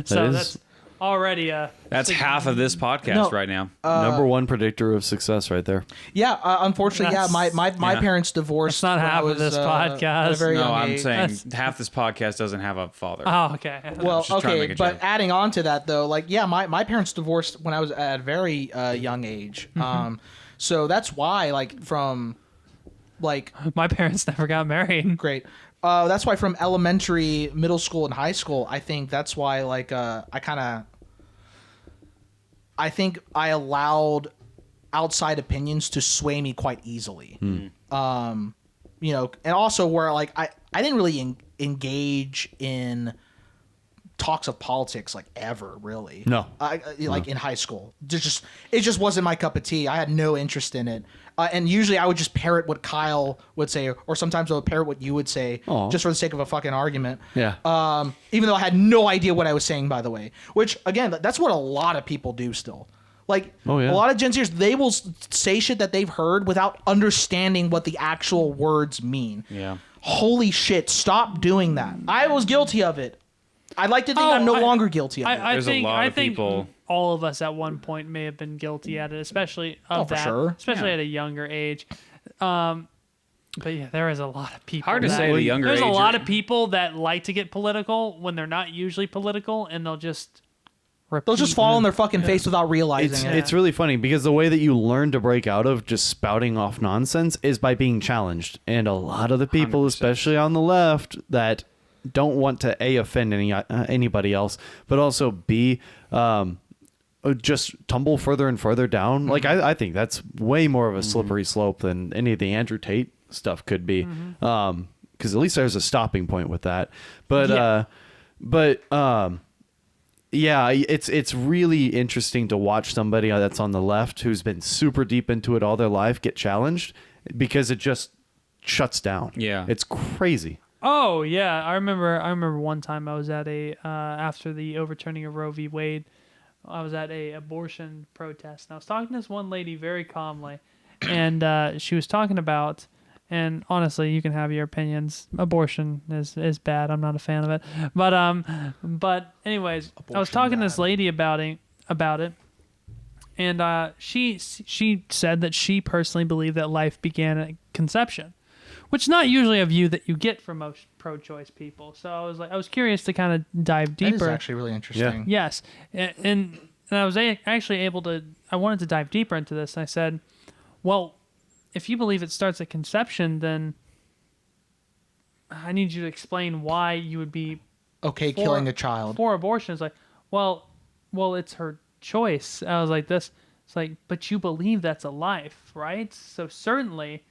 So is- that's already a. That's half of this podcast No. right now. Number one predictor of success, right there. yeah. Unfortunately, yeah. That's- My yeah. parents divorced. That's not when I half of was, this at podcast. a very No, young I'm age. saying That's- half this podcast doesn't have a father. Oh, okay. Well, just trying to okay, make a but joke. adding on to that though, like yeah, my parents divorced when I was at a very young age. So that's why like from like My parents never got married. great. That's why from elementary, middle school, and high school, I think that's why like I think I allowed outside opinions to sway me quite easily. You know, and also where like I didn't really engage in talks of politics like ever really. No. Like in high school. It just wasn't my cup of tea. I had no interest in it. And usually I would just parrot what Kyle would say, or sometimes I would parrot what you would say, Aw. just for the sake of a fucking argument. Yeah. Even though I had no idea what I was saying, by the way. Which again, that's what a lot of people do still. Like Oh, yeah. a lot of Gen Zers, they will say shit that they've heard without understanding what the actual words mean. Yeah. Holy shit! Stop doing that. I was guilty of it. I'd like to think I'm no longer guilty of it. I There's a think lot I of think people- all of us at one point may have been guilty at it, especially of for that, sure. especially at a younger age. But yeah, there is a lot of people. Hard to that- say at a younger There's age. a lot of people that like to get political when they're not usually political, and they'll just They'll just fall on their fucking face without realizing It's it. it's really funny because the way that you learn to break out of just spouting off nonsense is by being challenged, and a lot of the people, 100%. especially on the left, that don't want to offend anybody else, but also just tumble further and further down. Like I think that's way more of a slippery slope than any of the Andrew Tate stuff could be, because at least there's a stopping point with that. But yeah, it's really interesting to watch somebody that's on the left who's been super deep into it all their life get challenged because it just shuts down. Yeah. It's crazy. Oh yeah, I remember one time I was at a after the overturning of Roe v. Wade, I was at a abortion protest, and I was talking to this one lady very calmly, and she was talking about And honestly, you can have your opinions. Abortion is bad. I'm not a fan of it. But anyways, I was talking to this lady about it, and she said that she personally believed that life began at conception, which is not usually a view that you get from most pro-choice people. So I was curious to kind of dive deeper. That is actually really interesting. Yes, and I was actually able to. I wanted to dive deeper into this, and I said, well, if you believe it starts at conception, then I need you to explain why you would be Okay, killing a child. for abortion. It's like, well, it's her choice. I was like, this. It's like, but you believe that's a life, right? So certainly,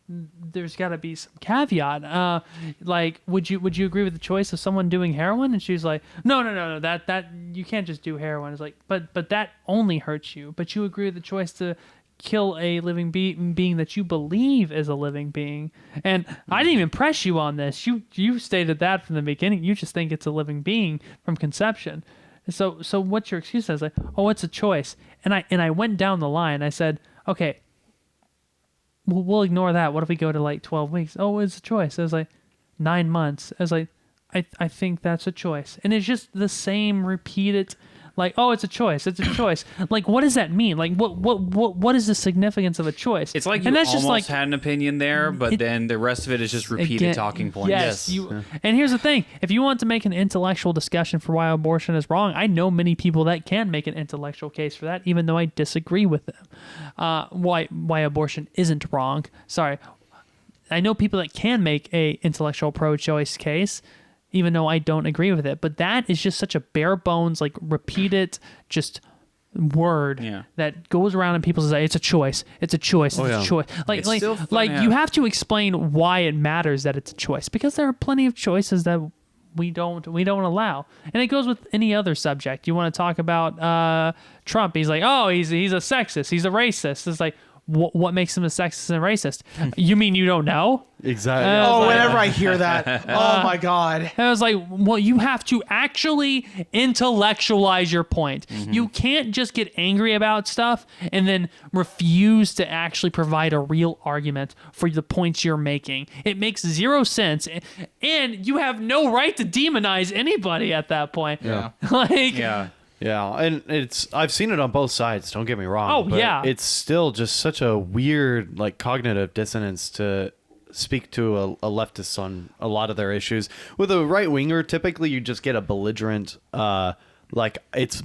there's got to be some caveat. Like, would you agree with the choice of someone doing heroin? And she's like, no, that you can't just do heroin. It's like, but that only hurts you. But you agree with the choice to kill a living being that you believe is a living being. And I didn't even press you on this. You stated that from the beginning. You just think it's a living being from conception. So what's your excuse? I was like, oh, it's a choice. And I went down the line. I said, okay, we'll ignore that. What if we go to like 12 weeks? Oh, it's a choice. I was like, 9 months. I was like, I think that's a choice. And it's just the same repeated, like, oh, it's a choice. It's a choice. Like, what does that mean? Like, what is the significance of a choice? It's like you and that's almost just like, had an opinion there, but then the rest of it is just repeated again, talking points. Yes. And here's the thing. If you want to make an intellectual discussion for why abortion is wrong, I know many people that can make an intellectual case for that, even though I disagree with them. Why abortion isn't wrong. Sorry. I know people that can make a intellectual pro-choice case, even though I don't agree with it. But that is just such a bare bones, like, repeated just word that goes around and people say it's a choice. It's a choice. It's a choice. Like you have to explain why it matters that it's a choice, because there are plenty of choices that we don't allow. And it goes with any other subject. You want to talk about Trump, he's like, oh, he's a sexist, he's a racist. It's like, what makes him a sexist and racist? You mean you don't know? Exactly. Whenever I hear that, oh my God. I was like, well, you have to actually intellectualize your point. You can't just get angry about stuff and then refuse to actually provide a real argument for the points you're making. It makes zero sense. And you have no right to demonize anybody at that point. Yeah. Yeah, and I've seen it on both sides, don't get me wrong. Oh, but yeah. it's still just such a weird, like, cognitive dissonance to speak to a leftist on a lot of their issues. With a right-winger, typically you just get a belligerent, like, it's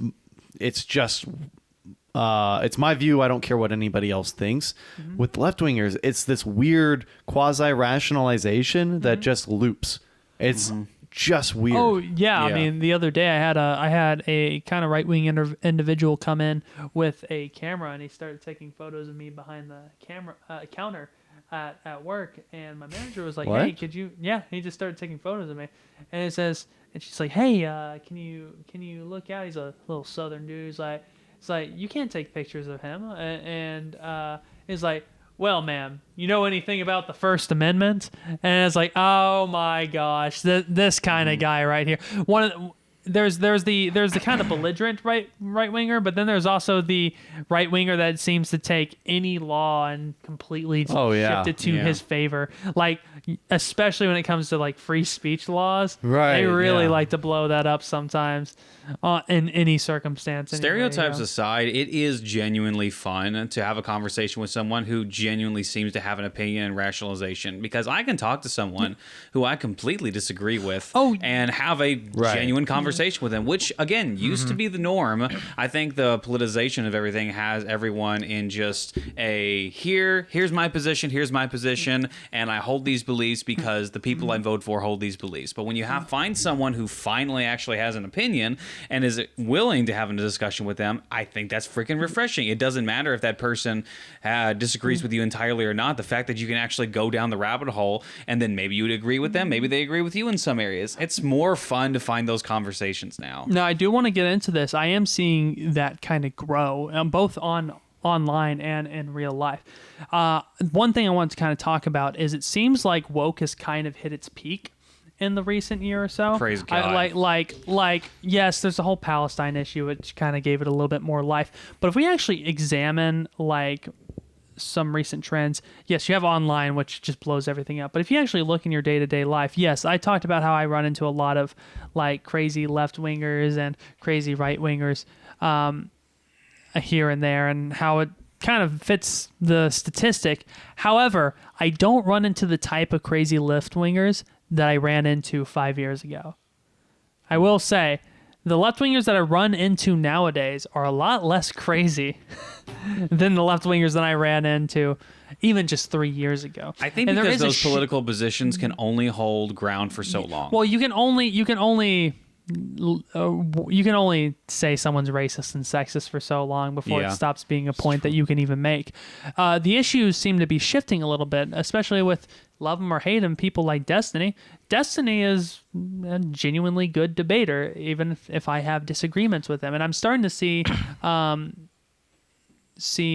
my view, I don't care what anybody else thinks. With left-wingers, it's this weird quasi-rationalization that just loops. It's just weird. Oh yeah. I Yeah. mean, the other day I had a kind of right wing individual come in with a camera, and he started taking photos of me behind the camera counter at work, and my manager was like, What? "Hey, could you?" Yeah, he just started taking photos of me, and it says, and she's like, "Hey, can you look out?" He's a little southern dude. He's like, it's like, you can't take pictures of him, and he's like, well, ma'am, you know anything about the First Amendment? And it's like, oh my gosh, this kind of guy right here. There's the kind of belligerent right winger, but then there's also the right winger that seems to take any law and completely shift it to his favor. Like, especially when it comes to like free speech laws, they really like to blow that up sometimes in any circumstance. Stereotypes aside, it is genuinely fun to have a conversation with someone who genuinely seems to have an opinion and rationalization, because I can talk to someone who I completely disagree with and have a genuine conversation with them, which again used to be the norm. I think the politicization of everything has everyone in just here's my position, and I hold these beliefs because the people I vote for hold these beliefs. But when you find someone who finally actually has an opinion and is willing to have a discussion with them, I think that's freaking refreshing. It doesn't matter if that person disagrees with you entirely or not. The fact that you can actually go down the rabbit hole, and then maybe you would agree with them, maybe they agree with you in some areas. It's more fun to find those conversations now. Now, I do want to get into this. I am seeing that kind of grow, both online and in real life. One thing I want to kind of talk about is it seems like woke has kind of hit its peak in the recent year or so. Praise God. Like yes, there's a whole Palestine issue which kind of gave it a little bit more life. But if we actually examine like some recent trends, yes, you have online, which just blows everything up. But if you actually look in your day-to-day life, yes, I talked about how I run into a lot of like crazy left-wingers and crazy right-wingers here and there, and how it kind of fits the statistic. However, I don't run into the type of crazy left-wingers that I ran into 5 years ago. I will say, the left-wingers that I run into nowadays are a lot less crazy than the left-wingers that I ran into even just 3 years ago. I think And there because is a those political positions can only hold ground for so long. Well, you can only say someone's racist and sexist for so long before Yeah. it stops being a point that you can even make. The issues seem to be shifting a little bit, especially with love him or hate him people like Destiny. Destiny is a genuinely good debater, even if I have disagreements with him. And I'm starting to see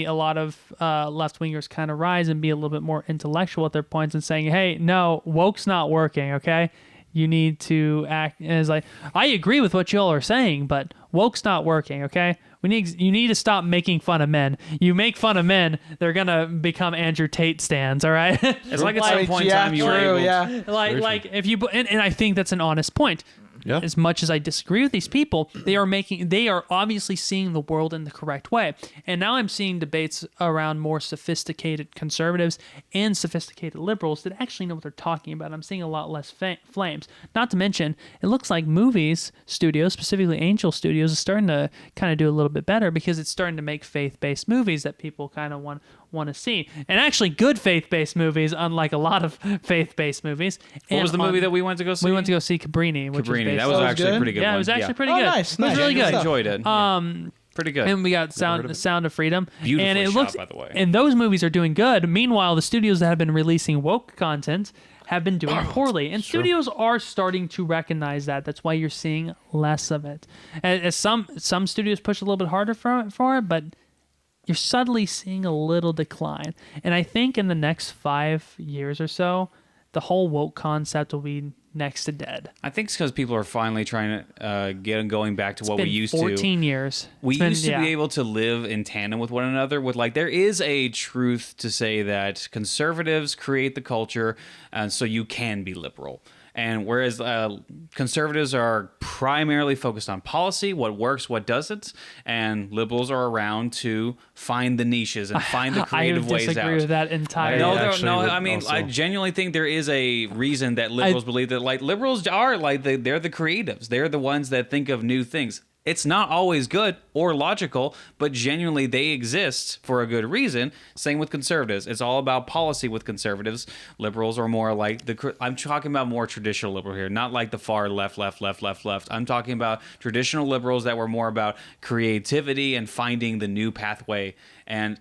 a lot of left-wingers kind of rise and be a little bit more intellectual at their points and saying, hey, no, woke's not working, okay? You need to act as like, I agree with what y'all are saying, but woke's not working, okay? You need to stop making fun of men. You make fun of men, they're gonna become Andrew Tate stands, all right? It's like at some point in time you were true, able to, like if you and I think that's an honest point. Yeah. As much as I disagree with these people, they are obviously seeing the world in the correct way. And now I'm seeing debates around more sophisticated conservatives and sophisticated liberals that actually know what they're talking about. I'm seeing a lot less flames. Not to mention, it looks like movies studios, specifically Angel Studios, is starting to kind of do a little bit better because it's starting to make faith-based movies that people kind of want to see, and actually good faith-based movies, unlike a lot of faith-based movies. What was the movie that we went to go see? We went to go see Cabrini, which Cabrini. is That was Oh, it was actually a good? pretty good yeah, one. it was actually pretty Oh, good. nice, It was nice. really I good. enjoyed it. Pretty good. And we got Sound of Freedom. Beautifully and it shot, looks, by the way. And those movies are doing good. Meanwhile, the studios that have been releasing woke content have been doing poorly. And studios are starting to recognize that. That's why you're seeing less of it. As some studios push a little bit harder for it, but you're subtly seeing a little decline. And I think in the next 5 years or so, the whole woke concept will be next to dead. I think it's because people are finally trying to get going back to what we Been used 14 to. years. We It's been- used to yeah. be able to live in tandem with one another. With like, there is a truth to say that conservatives create the culture, and so you can be liberal. And whereas conservatives are primarily focused on policy, what works, what doesn't, and liberals are around to find the niches and find the creative ways I disagree out. with that entirely. No, actually no. would I mean, also- I genuinely think there is a reason that liberals believe that, like, liberals are like they're the creatives. They're the ones that think of new things. It's not always good or logical, but genuinely they exist for a good reason. Same with conservatives. It's all about policy with conservatives. Liberals are more like I'm talking about more traditional liberal here, not like the far left. I'm talking about traditional liberals that were more about creativity and finding the new pathway. And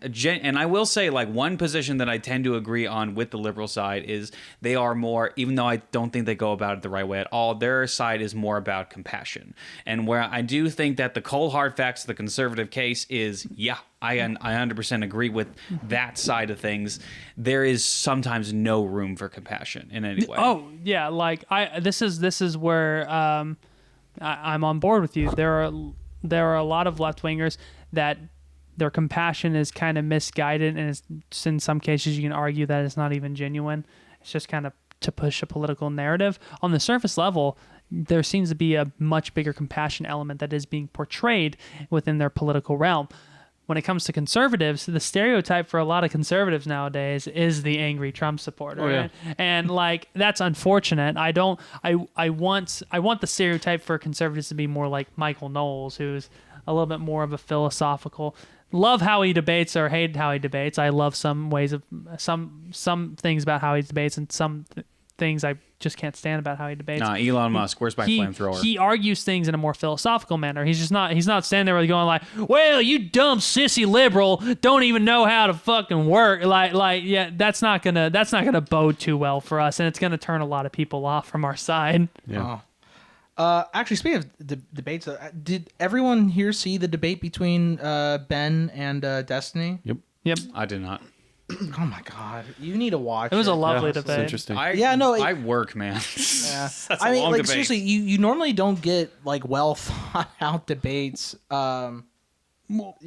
I will say, like, one position that I tend to agree on with the liberal side is they are more, even though I don't think they go about it the right way at all, their side is more about compassion. And where I do think that the cold hard facts of the conservative case is, yeah, I 100% agree with that side of things. There is sometimes no room for compassion in any way. Oh yeah, like this is where I'm on board with you. There are a lot of left wingers that their compassion is kind of misguided, and it's, in some cases you can argue that it's not even genuine. It's just kind of to push a political narrative. On the surface level, there seems to be a much bigger compassion element that is being portrayed within their political realm. When it comes to conservatives, the stereotype for a lot of conservatives nowadays is the angry Trump supporter. Oh, yeah. Right? And like, that's unfortunate. I want the stereotype for conservatives to be more like Michael Knowles, who's a little bit more of a philosophical, love how he debates or hate how he debates. I love some ways of some things about how he debates, and some things I just can't stand about how he debates. Nah, Elon Musk, where's my flamethrower? He argues things in a more philosophical manner. He's not standing there going like, well, you dumb sissy liberal don't even know how to fucking work. Like yeah, that's not gonna bode too well for us, and it's gonna turn a lot of people off from our side. Yeah. Actually, speaking of debates, did everyone here see the debate between Ben and Destiny? Yep. I did not. Oh my god, you need to watch. It was a lovely It's debate. interesting. I work, man. Yeah. That's a I mean, long like debate. seriously, you normally don't get like well thought out debates. Well,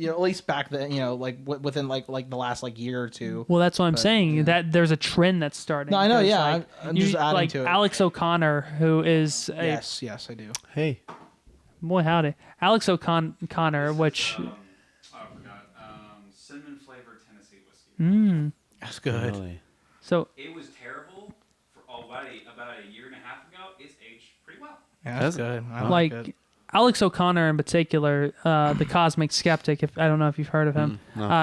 at least back then, like within like the last like year or two. Well, that's what I'm saying. That there's a trend that's starting. No, I know. There's, Yeah, like, I'm just adding like to it. Alex O'Connor, who is a Yes, I do. Hey. boy howdy, Alex O'Connor, which I forgot. Cinnamon flavored Tennessee whiskey. That's good. Really? so It was terrible for about a year and a half ago. It's aged pretty well. Yeah, that's good. I like it. Alex O'Connor in particular, the Cosmic Skeptic. If I don't know if you've heard of him,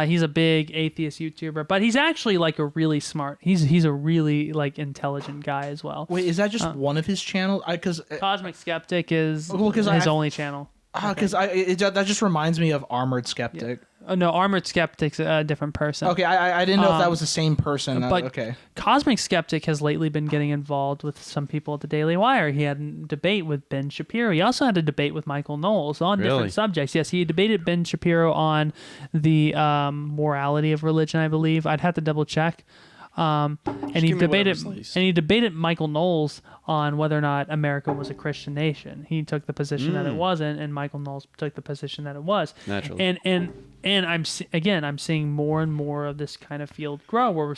he's a big atheist YouTuber, but he's actually like a really smart. He's a really like intelligent guy as well. Wait, is that just one of his channels? Because Cosmic Skeptic is Well, 'cause his I- only channel. that just reminds me of Armored Skeptic. Oh, no, Armored Skeptic's a different person. Okay, I didn't know if that was the same person. But Okay. Cosmic Skeptic has lately been getting involved with some people at the Daily Wire. He had a debate with Ben Shapiro. He also had a debate with Michael Knowles on Really? different subjects. Yes, he debated Ben Shapiro on the morality of religion, I believe. I'd have to double check. And he give me debated whatever's least. and he debated Michael Knowles on whether or not America was a Christian nation. He took the position that it wasn't, and Michael Knowles took the position that it was. Naturally. And I'm seeing more and more of this kind of field grow, where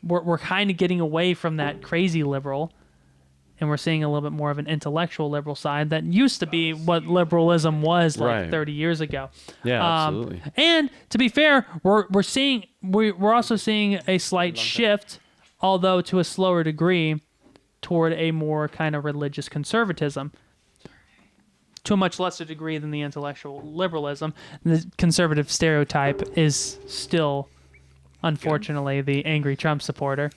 we're kind of getting away from that crazy liberal, and we're seeing a little bit more of an intellectual liberal side that used to be what liberalism was like Right. 30 years ago. Yeah, absolutely. And to be fair, we're also seeing a slight shift, although to a slower degree, toward a more kind of religious conservatism. To a much lesser degree than the intellectual liberalism, the conservative stereotype is still, unfortunately, the angry Trump supporter.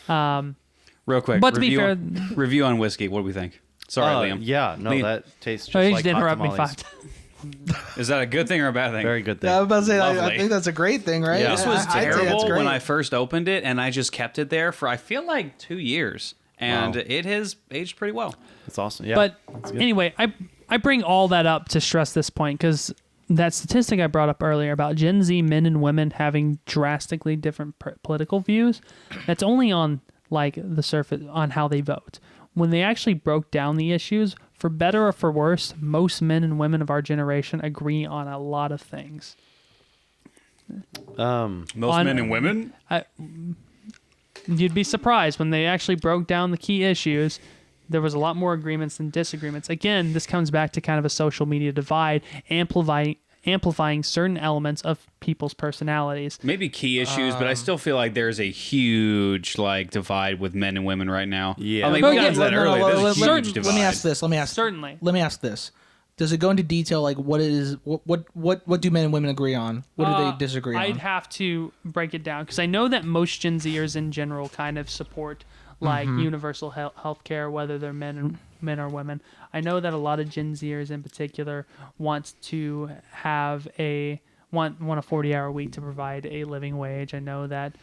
Real quick. But to be fair, review on whiskey. What do we think? Sorry, Liam. Yeah, no, Liam. that tastes just oh, you like just hot interrupt me tamales. 5 times. Is that a good thing or a bad thing? Very good thing. Yeah, I was about to say, I Lovely. think that's a great thing, right? Yeah. This was I'd say that's terrible great. when I first opened it, and I just kept it there for I feel like 2 years, and Wow. it has aged pretty well. That's awesome. Yeah. But that's good. anyway, I bring all that up to stress this point because that statistic I brought up earlier about Gen Z men and women having drastically different political views, that's only on like the surface on how they vote. When they actually broke down the issues, for better or for worse, most men and women of our generation agree on a lot of things. Most On- men and women. You'd be surprised when they actually broke down the key issues. There was a lot more agreements than disagreements. Again, this comes back to kind of a social media divide, amplifying certain elements of people's personalities. Maybe key issues, but I still feel like there's a huge like divide with men and women right now. Yeah. I mean, But we got yeah, into that No, no, earlier. no, There's a let- huge let- divide. Let me ask this. Certainly. Let me ask this. Does it go into detail like what it is? What do men and women agree on? What do they disagree I'd on? have to break it down because I know that most Gen Zers in general kind of support like universal health care, whether they're men or women. I know that a lot of Gen Zers in particular want to have want a 40-hour week to provide a living wage. I know that.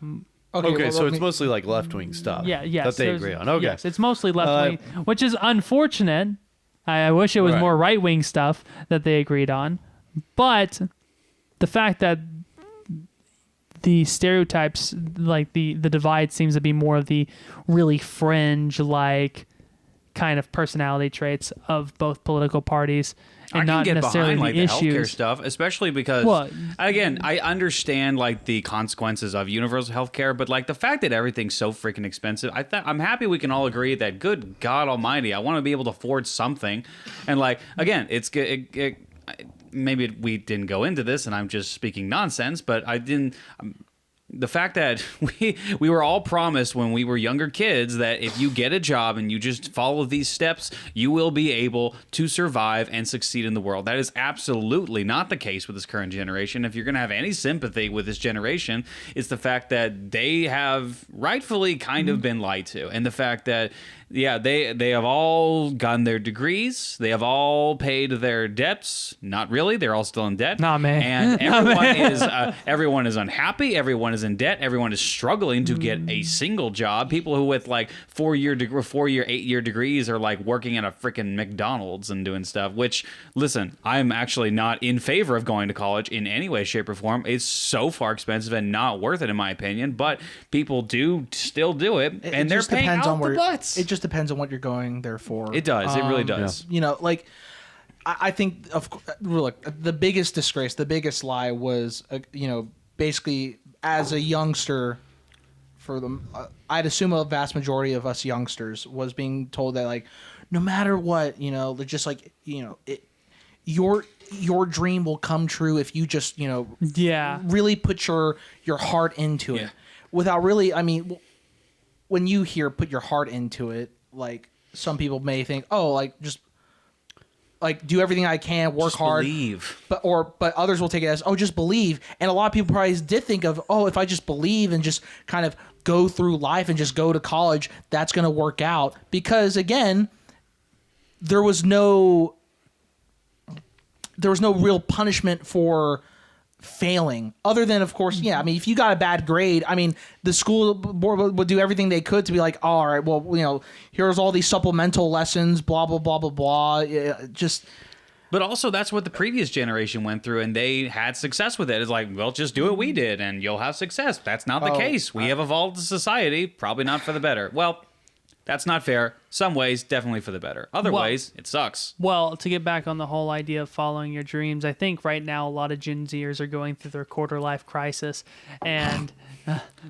Okay, well, so let it's me- mostly like left wing stuff. Yeah, yes. That they there's- agree on. Okay. Yes, it's mostly left wing, which is unfortunate. I wish it was Right. more right wing stuff that they agreed on. But the fact that the stereotypes, like the divide seems to be more of the really fringe, like kind of personality traits of both political parties and I can not get necessarily behind like the the healthcare issues. stuff, especially because Well- again, I understand like the consequences of universal healthcare, but like the fact that everything's so freaking expensive, I'm happy we can all agree that good God Almighty, I want to be able to afford something, and like again, it's good. Maybe we didn't go into this, and I'm just speaking nonsense, but I didn't. The fact that we were all promised when we were younger kids that if you get a job and you just follow these steps, you will be able to survive and succeed in the world. That is absolutely not the case with this current generation. If you're going to have any sympathy with this generation, it's the fact that they have rightfully kind of been lied to. And the fact that, yeah, they have all gotten their degrees. They have all paid their debts. Not really. They're all still in debt. Nah, man. And everyone is unhappy. Everyone is in debt. Everyone is struggling to get a single job. People who with like 8-year degrees are like working at a freaking McDonald's and doing stuff. Which, listen, I'm actually not in favor of going to college in any way, shape, or form. It's so far expensive and not worth it in my opinion. But people do still do it, and they're just paying depends out on the where butts. It just depends on what you're going there for. It does. It really does. You know, like I think look, the biggest disgrace, the biggest lie was basically as a youngster. For them, I'd assume a vast majority of us youngsters was being told that like, no matter what, they're just like your dream will come true if you just really put your heart into it. Without really, I mean, when you hear put your heart into it, like some people may think, oh, like just like do everything I can, work hard, believe. But others will take it as, oh, just believe. And a lot of people probably did think of, oh, if I just believe and just kind of go through life and just go to college, that's going to work out. Because again, there was no real punishment for failing other than, of course, I mean, if you got a bad grade, I mean, the school board would do everything they could to be like, all right, well, here's all these supplemental lessons, blah, blah, blah, blah, blah. But also, that's what the previous generation went through, and they had success with it. It's like, well, just do what we did, and you'll have success. That's not the case. We have evolved as a society, probably not for the better. Well, that's not fair. Some ways, definitely for the better. Other ways, it sucks. Well, to get back on the whole idea of following your dreams, I think right now a lot of Gen Zers are going through their quarter-life crisis, and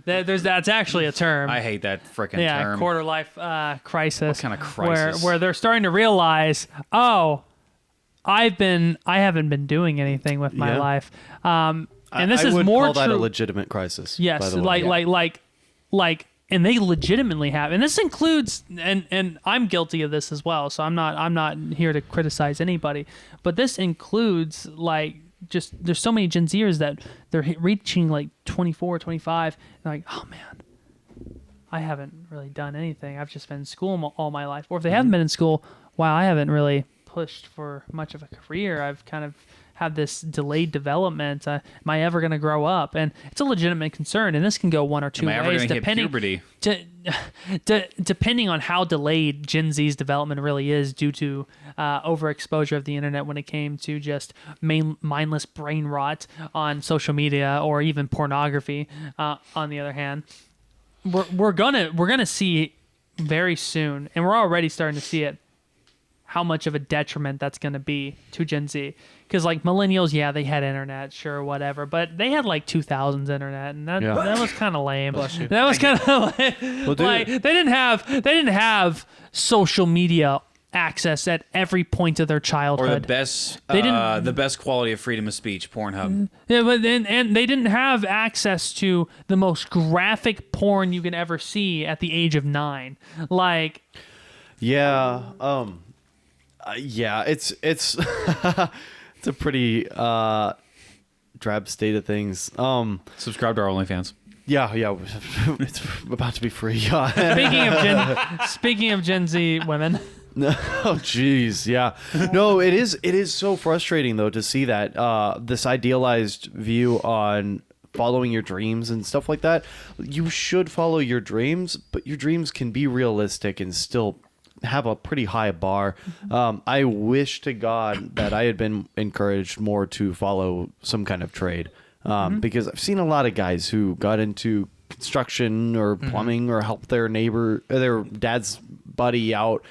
that's actually a term. I hate that frickin' term. Yeah, quarter-life crisis. What kind of crisis? Where they're starting to realize, oh, I haven't been doing anything with my life. And this I is would more call that true. a legitimate crisis. Yes, by the way. like, and they legitimately have, and this includes, and I'm guilty of this as well. So I'm not here to criticize anybody, but this includes like just there's so many Gen Zers that they're reaching like 24, 25, and like, oh man, I haven't really done anything. I've just been in school all my life, or if they haven't been in school, wow, I haven't really pushed for much of a career. I've kind of had this delayed development. Am I ever going to grow up? And it's a legitimate concern, and this can go one or two ways depending depending on how delayed Gen Z's development really is due to overexposure of the internet when it came to just mindless brain rot on social media or even pornography. On the other hand, we're gonna see very soon, and we're already starting to see it, how much of a detriment that's going to be to Gen Z. Because like millennials, they had internet, sure, whatever, but they had like 2000s internet, and that was kind of lame. That was kind of lame. Well, like they didn't have social media access at every point of their childhood. Or the best quality of freedom of speech, Pornhub. Yeah, but and they didn't have access to the most graphic porn you can ever see at the age of 9. Like, it's it's a pretty drab state of things. Subscribe to our OnlyFans. Yeah, it's about to be free. Speaking of Gen Z women. Oh, jeez, yeah. No, it is so frustrating though to see that this idealized view on following your dreams and stuff like that. You should follow your dreams, but your dreams can be realistic and still have a pretty high bar. I wish to God that I had been encouraged more to follow some kind of trade, because I've seen a lot of guys who got into construction or plumbing or helped their dad's buddy out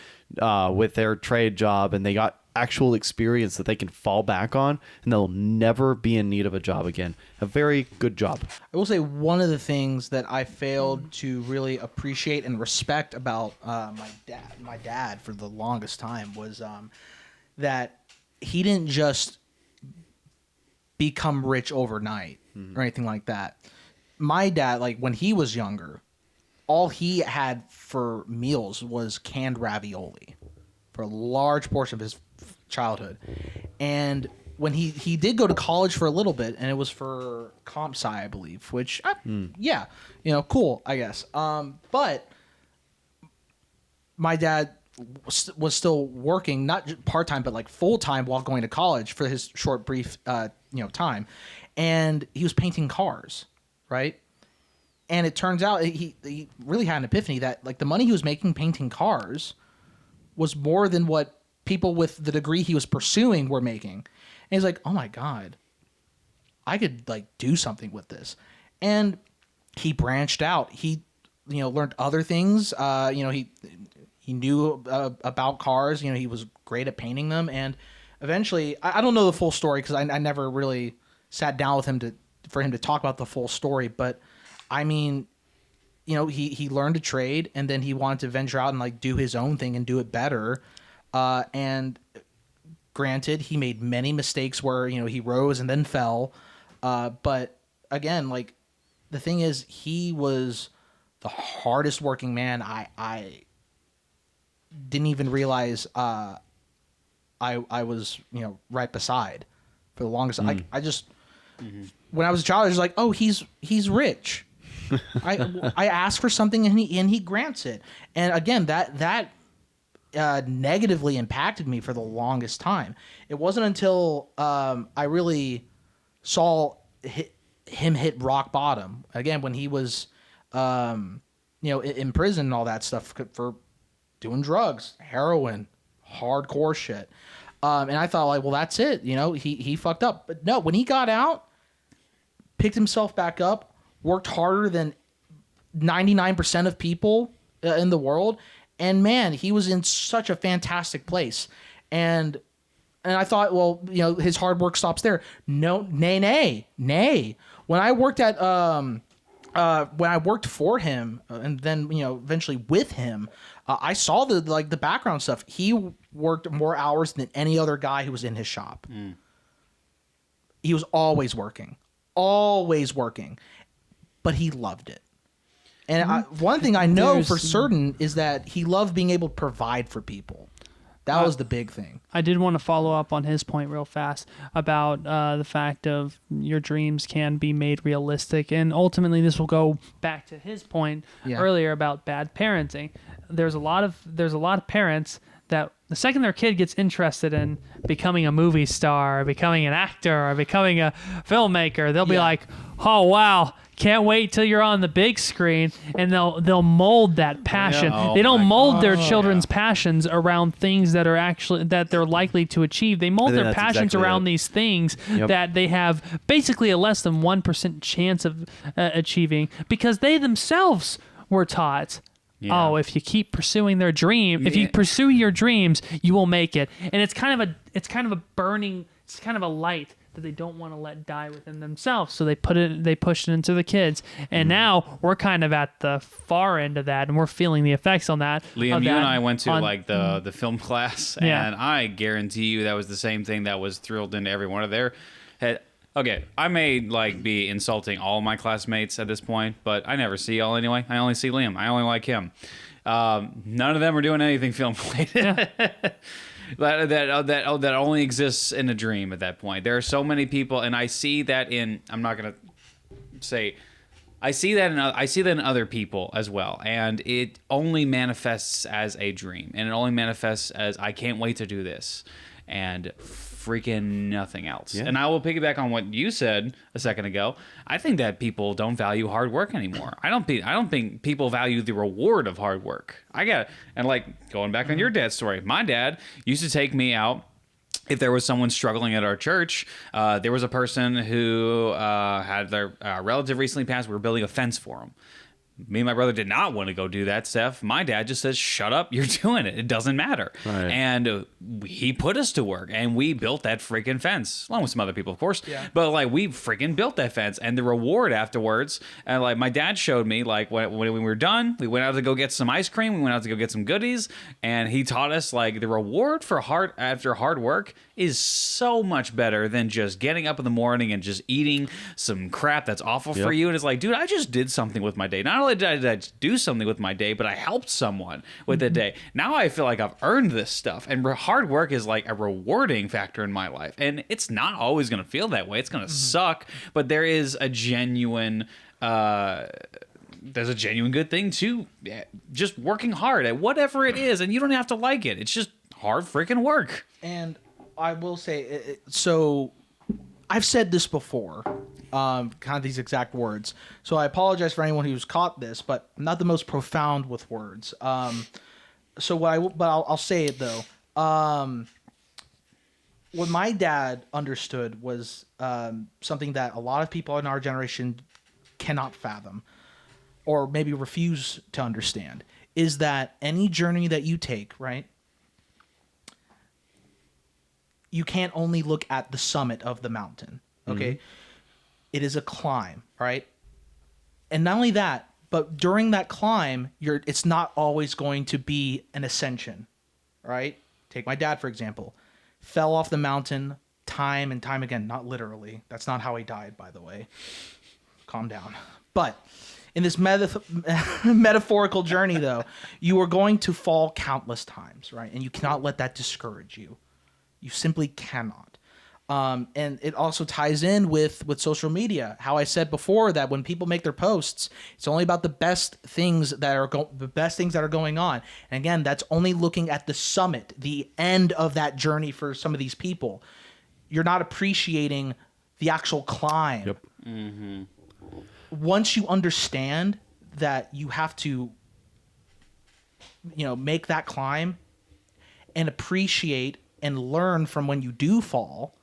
with their trade job, and they got actual experience that they can fall back on, and they'll never be in need of a job again. A very good job. I will say one of the things that I failed to really appreciate and respect about my dad for the longest time was that he didn't just become rich overnight or anything like that. My dad, like when he was younger, all he had for meals was canned ravioli for a large portion of his childhood. And when he did go to college for a little bit, and it was for comp sci, I believe, which cool, I guess. But my dad was still working, not just part-time, but like full-time while going to college for his short, brief time. And he was painting cars, right? And it turns out he really had an epiphany that like the money he was making painting cars was more than what people with the degree he was pursuing were making. And he's like, oh my God, I could like do something with this. And he branched out. He, learned other things. He knew about cars. He was great at painting them. And eventually, I don't know the full story because I never really sat down with him for him to talk about the full story. But I mean, he learned a trade, and then he wanted to venture out and like do his own thing and do it better. And granted, he made many mistakes where he rose and then fell. But again, like the thing is, he was the hardest working man. I didn't even realize I was right beside for the longest. I just when I was a child, I was like, oh, he's rich. I ask for something and he grants it. And again, that negatively impacted me for the longest time. It wasn't until I really saw him hit rock bottom again when he was in prison and all that stuff for doing drugs, heroin, hardcore shit. And I thought, like, well, that's it. He fucked up. But no, when he got out, picked himself back up, worked harder than 99% of people in the world. And man, he was in such a fantastic place. And I thought, well, his hard work stops there. No, nay. When I worked for him, and then eventually with him, I saw the background stuff. He worked more hours than any other guy who was in his shop. He was always working, but he loved it. And one thing I know for certain is that he loved being able to provide for people. That was the big thing. I did want to follow up on his point real fast about the fact of your dreams can be made realistic. And ultimately, this will go back to his point earlier about bad parenting. There's a lot of parents that the second their kid gets interested in becoming a movie star, or becoming an actor, or becoming a filmmaker, they'll be like, oh, wow, can't wait till you're on the big screen, and they'll mold that passion. Yeah. Oh, they don't mold their children's passions around things that they're likely to achieve. They mold their passions around these things that they have basically a less than 1% chance of achieving because they themselves were taught. Yeah. Oh, if you keep pursuing their dream, if you pursue your dreams, you will make it. And it's kind of a light that they don't want to let die within themselves. So they push it into the kids. And now we're kind of at the far end of that, and we're feeling the effects on that. Liam, you and I went to the film class, and I guarantee you that was the same thing that was drilled into every one of their head. Okay, I may be insulting all my classmates at this point, but I never see y'all anyway. I only see Liam. I only like him. None of them are doing anything film related. that only exists in a dream at that point. There are so many people, and I see that in. I'm not gonna say. I see that in other people as well, and it only manifests as a dream, and it only manifests as I can't wait to do this, and freaking nothing else. Yeah. And I will piggyback on what you said a second ago. I think that people don't value hard work anymore. I don't think people value the reward of hard work. And like going back on your dad's story, my dad used to take me out. If there was someone struggling at our church, there was a person who had their relative recently passed. We were building a fence for him. Me and my brother did not want to go do that stuff. My dad just says, shut up, you're doing it. It doesn't matter. Right. And he put us to work, and we built that freaking fence, along with some other people, of course. Yeah. But, like, we freaking built that fence. And the reward afterwards, and, like, my dad showed me, like, when we were done, we went out to go get some ice cream. We went out to go get some goodies. And he taught us, like, the reward after hard work is so much better than just getting up in the morning and just eating some crap that's awful for you. And it's like, dude, I just did something with my day. Not only did I do something with my day, but I helped someone with the day. Now I feel like I've earned this stuff. And hard work is like a rewarding factor in my life. And it's not always going to feel that way. It's going to suck. But there is a genuine... there's a genuine good thing to just working hard at whatever it is. And you don't have to like it. It's just hard freaking work. And I will say, so I've said this before, kind of these exact words. So I apologize for anyone who's caught this, but I'm not the most profound with words. So I'll say it though. What my dad understood was something that a lot of people in our generation cannot fathom, or maybe refuse to understand, is that any journey that you take, right? you can't only look at the summit of the mountain. Okay. It is a climb, right? And not only that, but during that climb, it's not always going to be an ascension, right? Take my dad, for example. Fell off the mountain time and time again. Not literally. That's not how he died, by the way. Calm down. But in this metaphorical journey, though, you are going to fall countless times, right? And you cannot let that discourage you. You simply cannot. And it also ties in with social media. How I said before that when people make their posts, it's only about the best things that are going on. And again, that's only looking at the summit, the end of that journey for some of these people. You're not appreciating the actual climb. Yep. Mm-hmm. Once you understand that you have to, make that climb and appreciate and learn from when you do fall,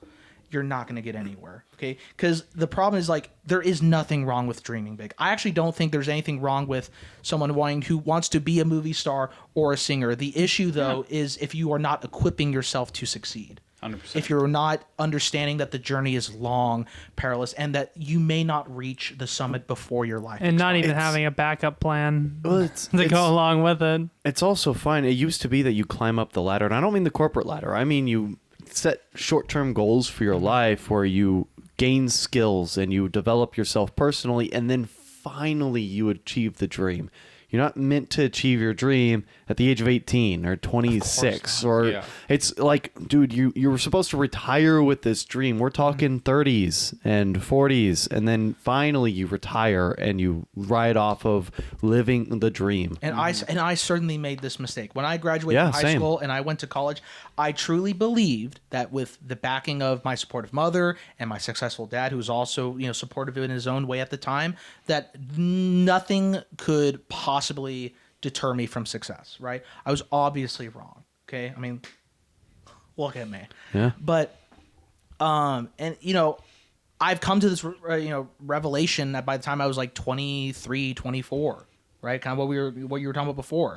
you're not going to get anywhere. Okay. Because the problem is there is nothing wrong with dreaming big. I actually don't think there's anything wrong with someone who wants to be a movie star or a singer. The issue though is if you are not equipping yourself to succeed. 100%. If you're not understanding that the journey is long, perilous, and that you may not reach the summit before your life And not even It's- having a backup plan Well, to go along with it. It's also fine. It used to be that you climb up the ladder, and I don't mean the corporate ladder. I mean you set short-term goals for your life where you gain skills and you develop yourself personally, and then finally you achieve the dream. You're not meant to achieve your dream at the age of 18 or 26 or Yeah. it's like, dude, you were supposed to retire with this dream. We're talking 30s and 40s, and then finally you retire and you ride off of living the dream. And I certainly made this mistake. When I graduated Yeah, from high same. school and I went to college, I truly believed that with the backing of my supportive mother and my successful dad, who was also, supportive in his own way at the time, that nothing could possibly deter me from success, right? I was obviously wrong. Okay? I mean, look at me. Yeah. But I've come to this revelation that by the time I was 23, 24, right? Kind of what you were talking about before.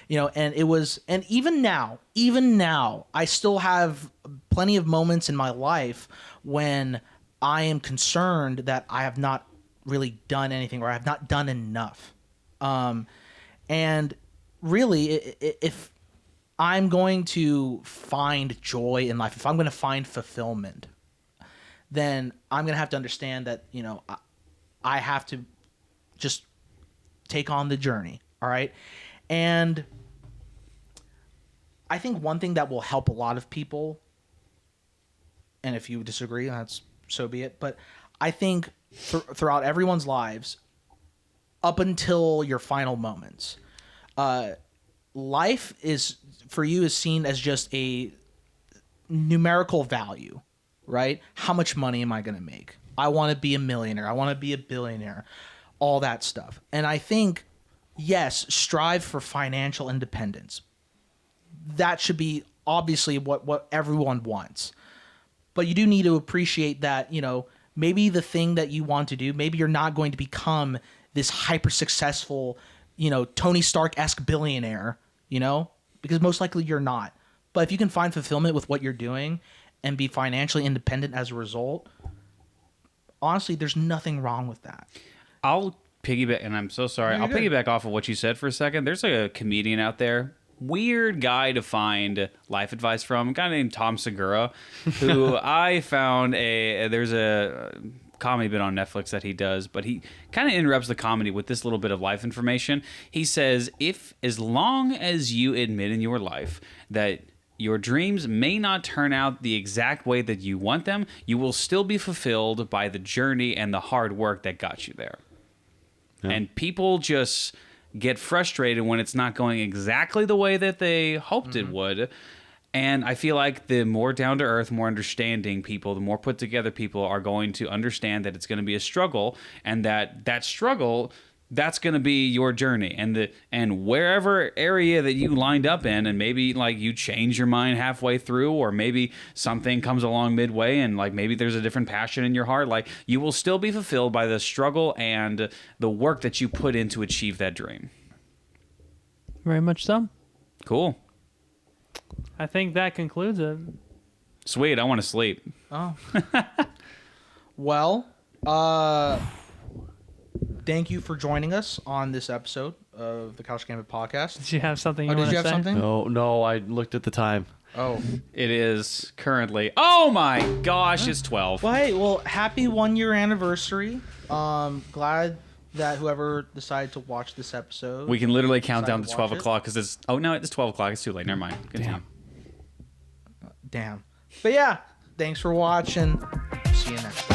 And even now, I still have plenty of moments in my life when I am concerned that I have not really done anything or I have not done enough. And really, if I'm going to find joy in life, if I'm going to find fulfillment, then I'm going to have to understand that, I have to just take on the journey. All right. And I think one thing that will help a lot of people, and if you disagree, that's so be it. But I think throughout everyone's lives, up until your final moments, life is for you is seen as just a numerical value, right? How much money am I going to make? I want to be a millionaire. I want to be a billionaire, all that stuff. And I think, yes, strive for financial independence. That should be obviously what everyone wants. But you do need to appreciate that, maybe the thing that you want to do, maybe you're not going to become this hyper successful, Tony Stark-esque billionaire, because most likely you're not. But if you can find fulfillment with what you're doing and be financially independent as a result, honestly, there's nothing wrong with that. I'll piggyback, and I'm so sorry. No, I'll you're good. piggyback off of what you said for a second. There's a comedian out there, weird guy to find life advice from, a guy named Tom Segura, who I found there's a comedy bit on Netflix that he does, but he kind of interrupts the comedy with this little bit of life information. He says, as long as you admit in your life that your dreams may not turn out the exact way that you want them, you will still be fulfilled by the journey and the hard work that got you there. Yeah. And people just get frustrated when it's not going exactly the way that they hoped it would. And I feel like the more down to earth, more understanding people, the more put together people are going to understand that it's going to be a struggle, and that struggle, that's going to be your journey. And wherever area that you lined up in, and maybe you change your mind halfway through, or maybe something comes along midway and maybe there's a different passion in your heart, you will still be fulfilled by the struggle and the work that you put in to achieve that dream. Very much so. Cool. I think that concludes it. Sweet, I want to sleep. Oh. Well, thank you for joining us on this episode of the Couch Gambit podcast. Did you have something you Oh, want did to you have say? something? No, I looked at the time. Oh. It is currently. Oh my gosh, it's 12. Well, hey, well, happy 1 year anniversary. Glad that whoever decided to watch this episode. We can literally count down decided to to watch 12 it. o'clock because it's. Oh no, it's 12 o'clock. It's too late. Never mind. Continue. Damn. But yeah, thanks for watching. See you next time.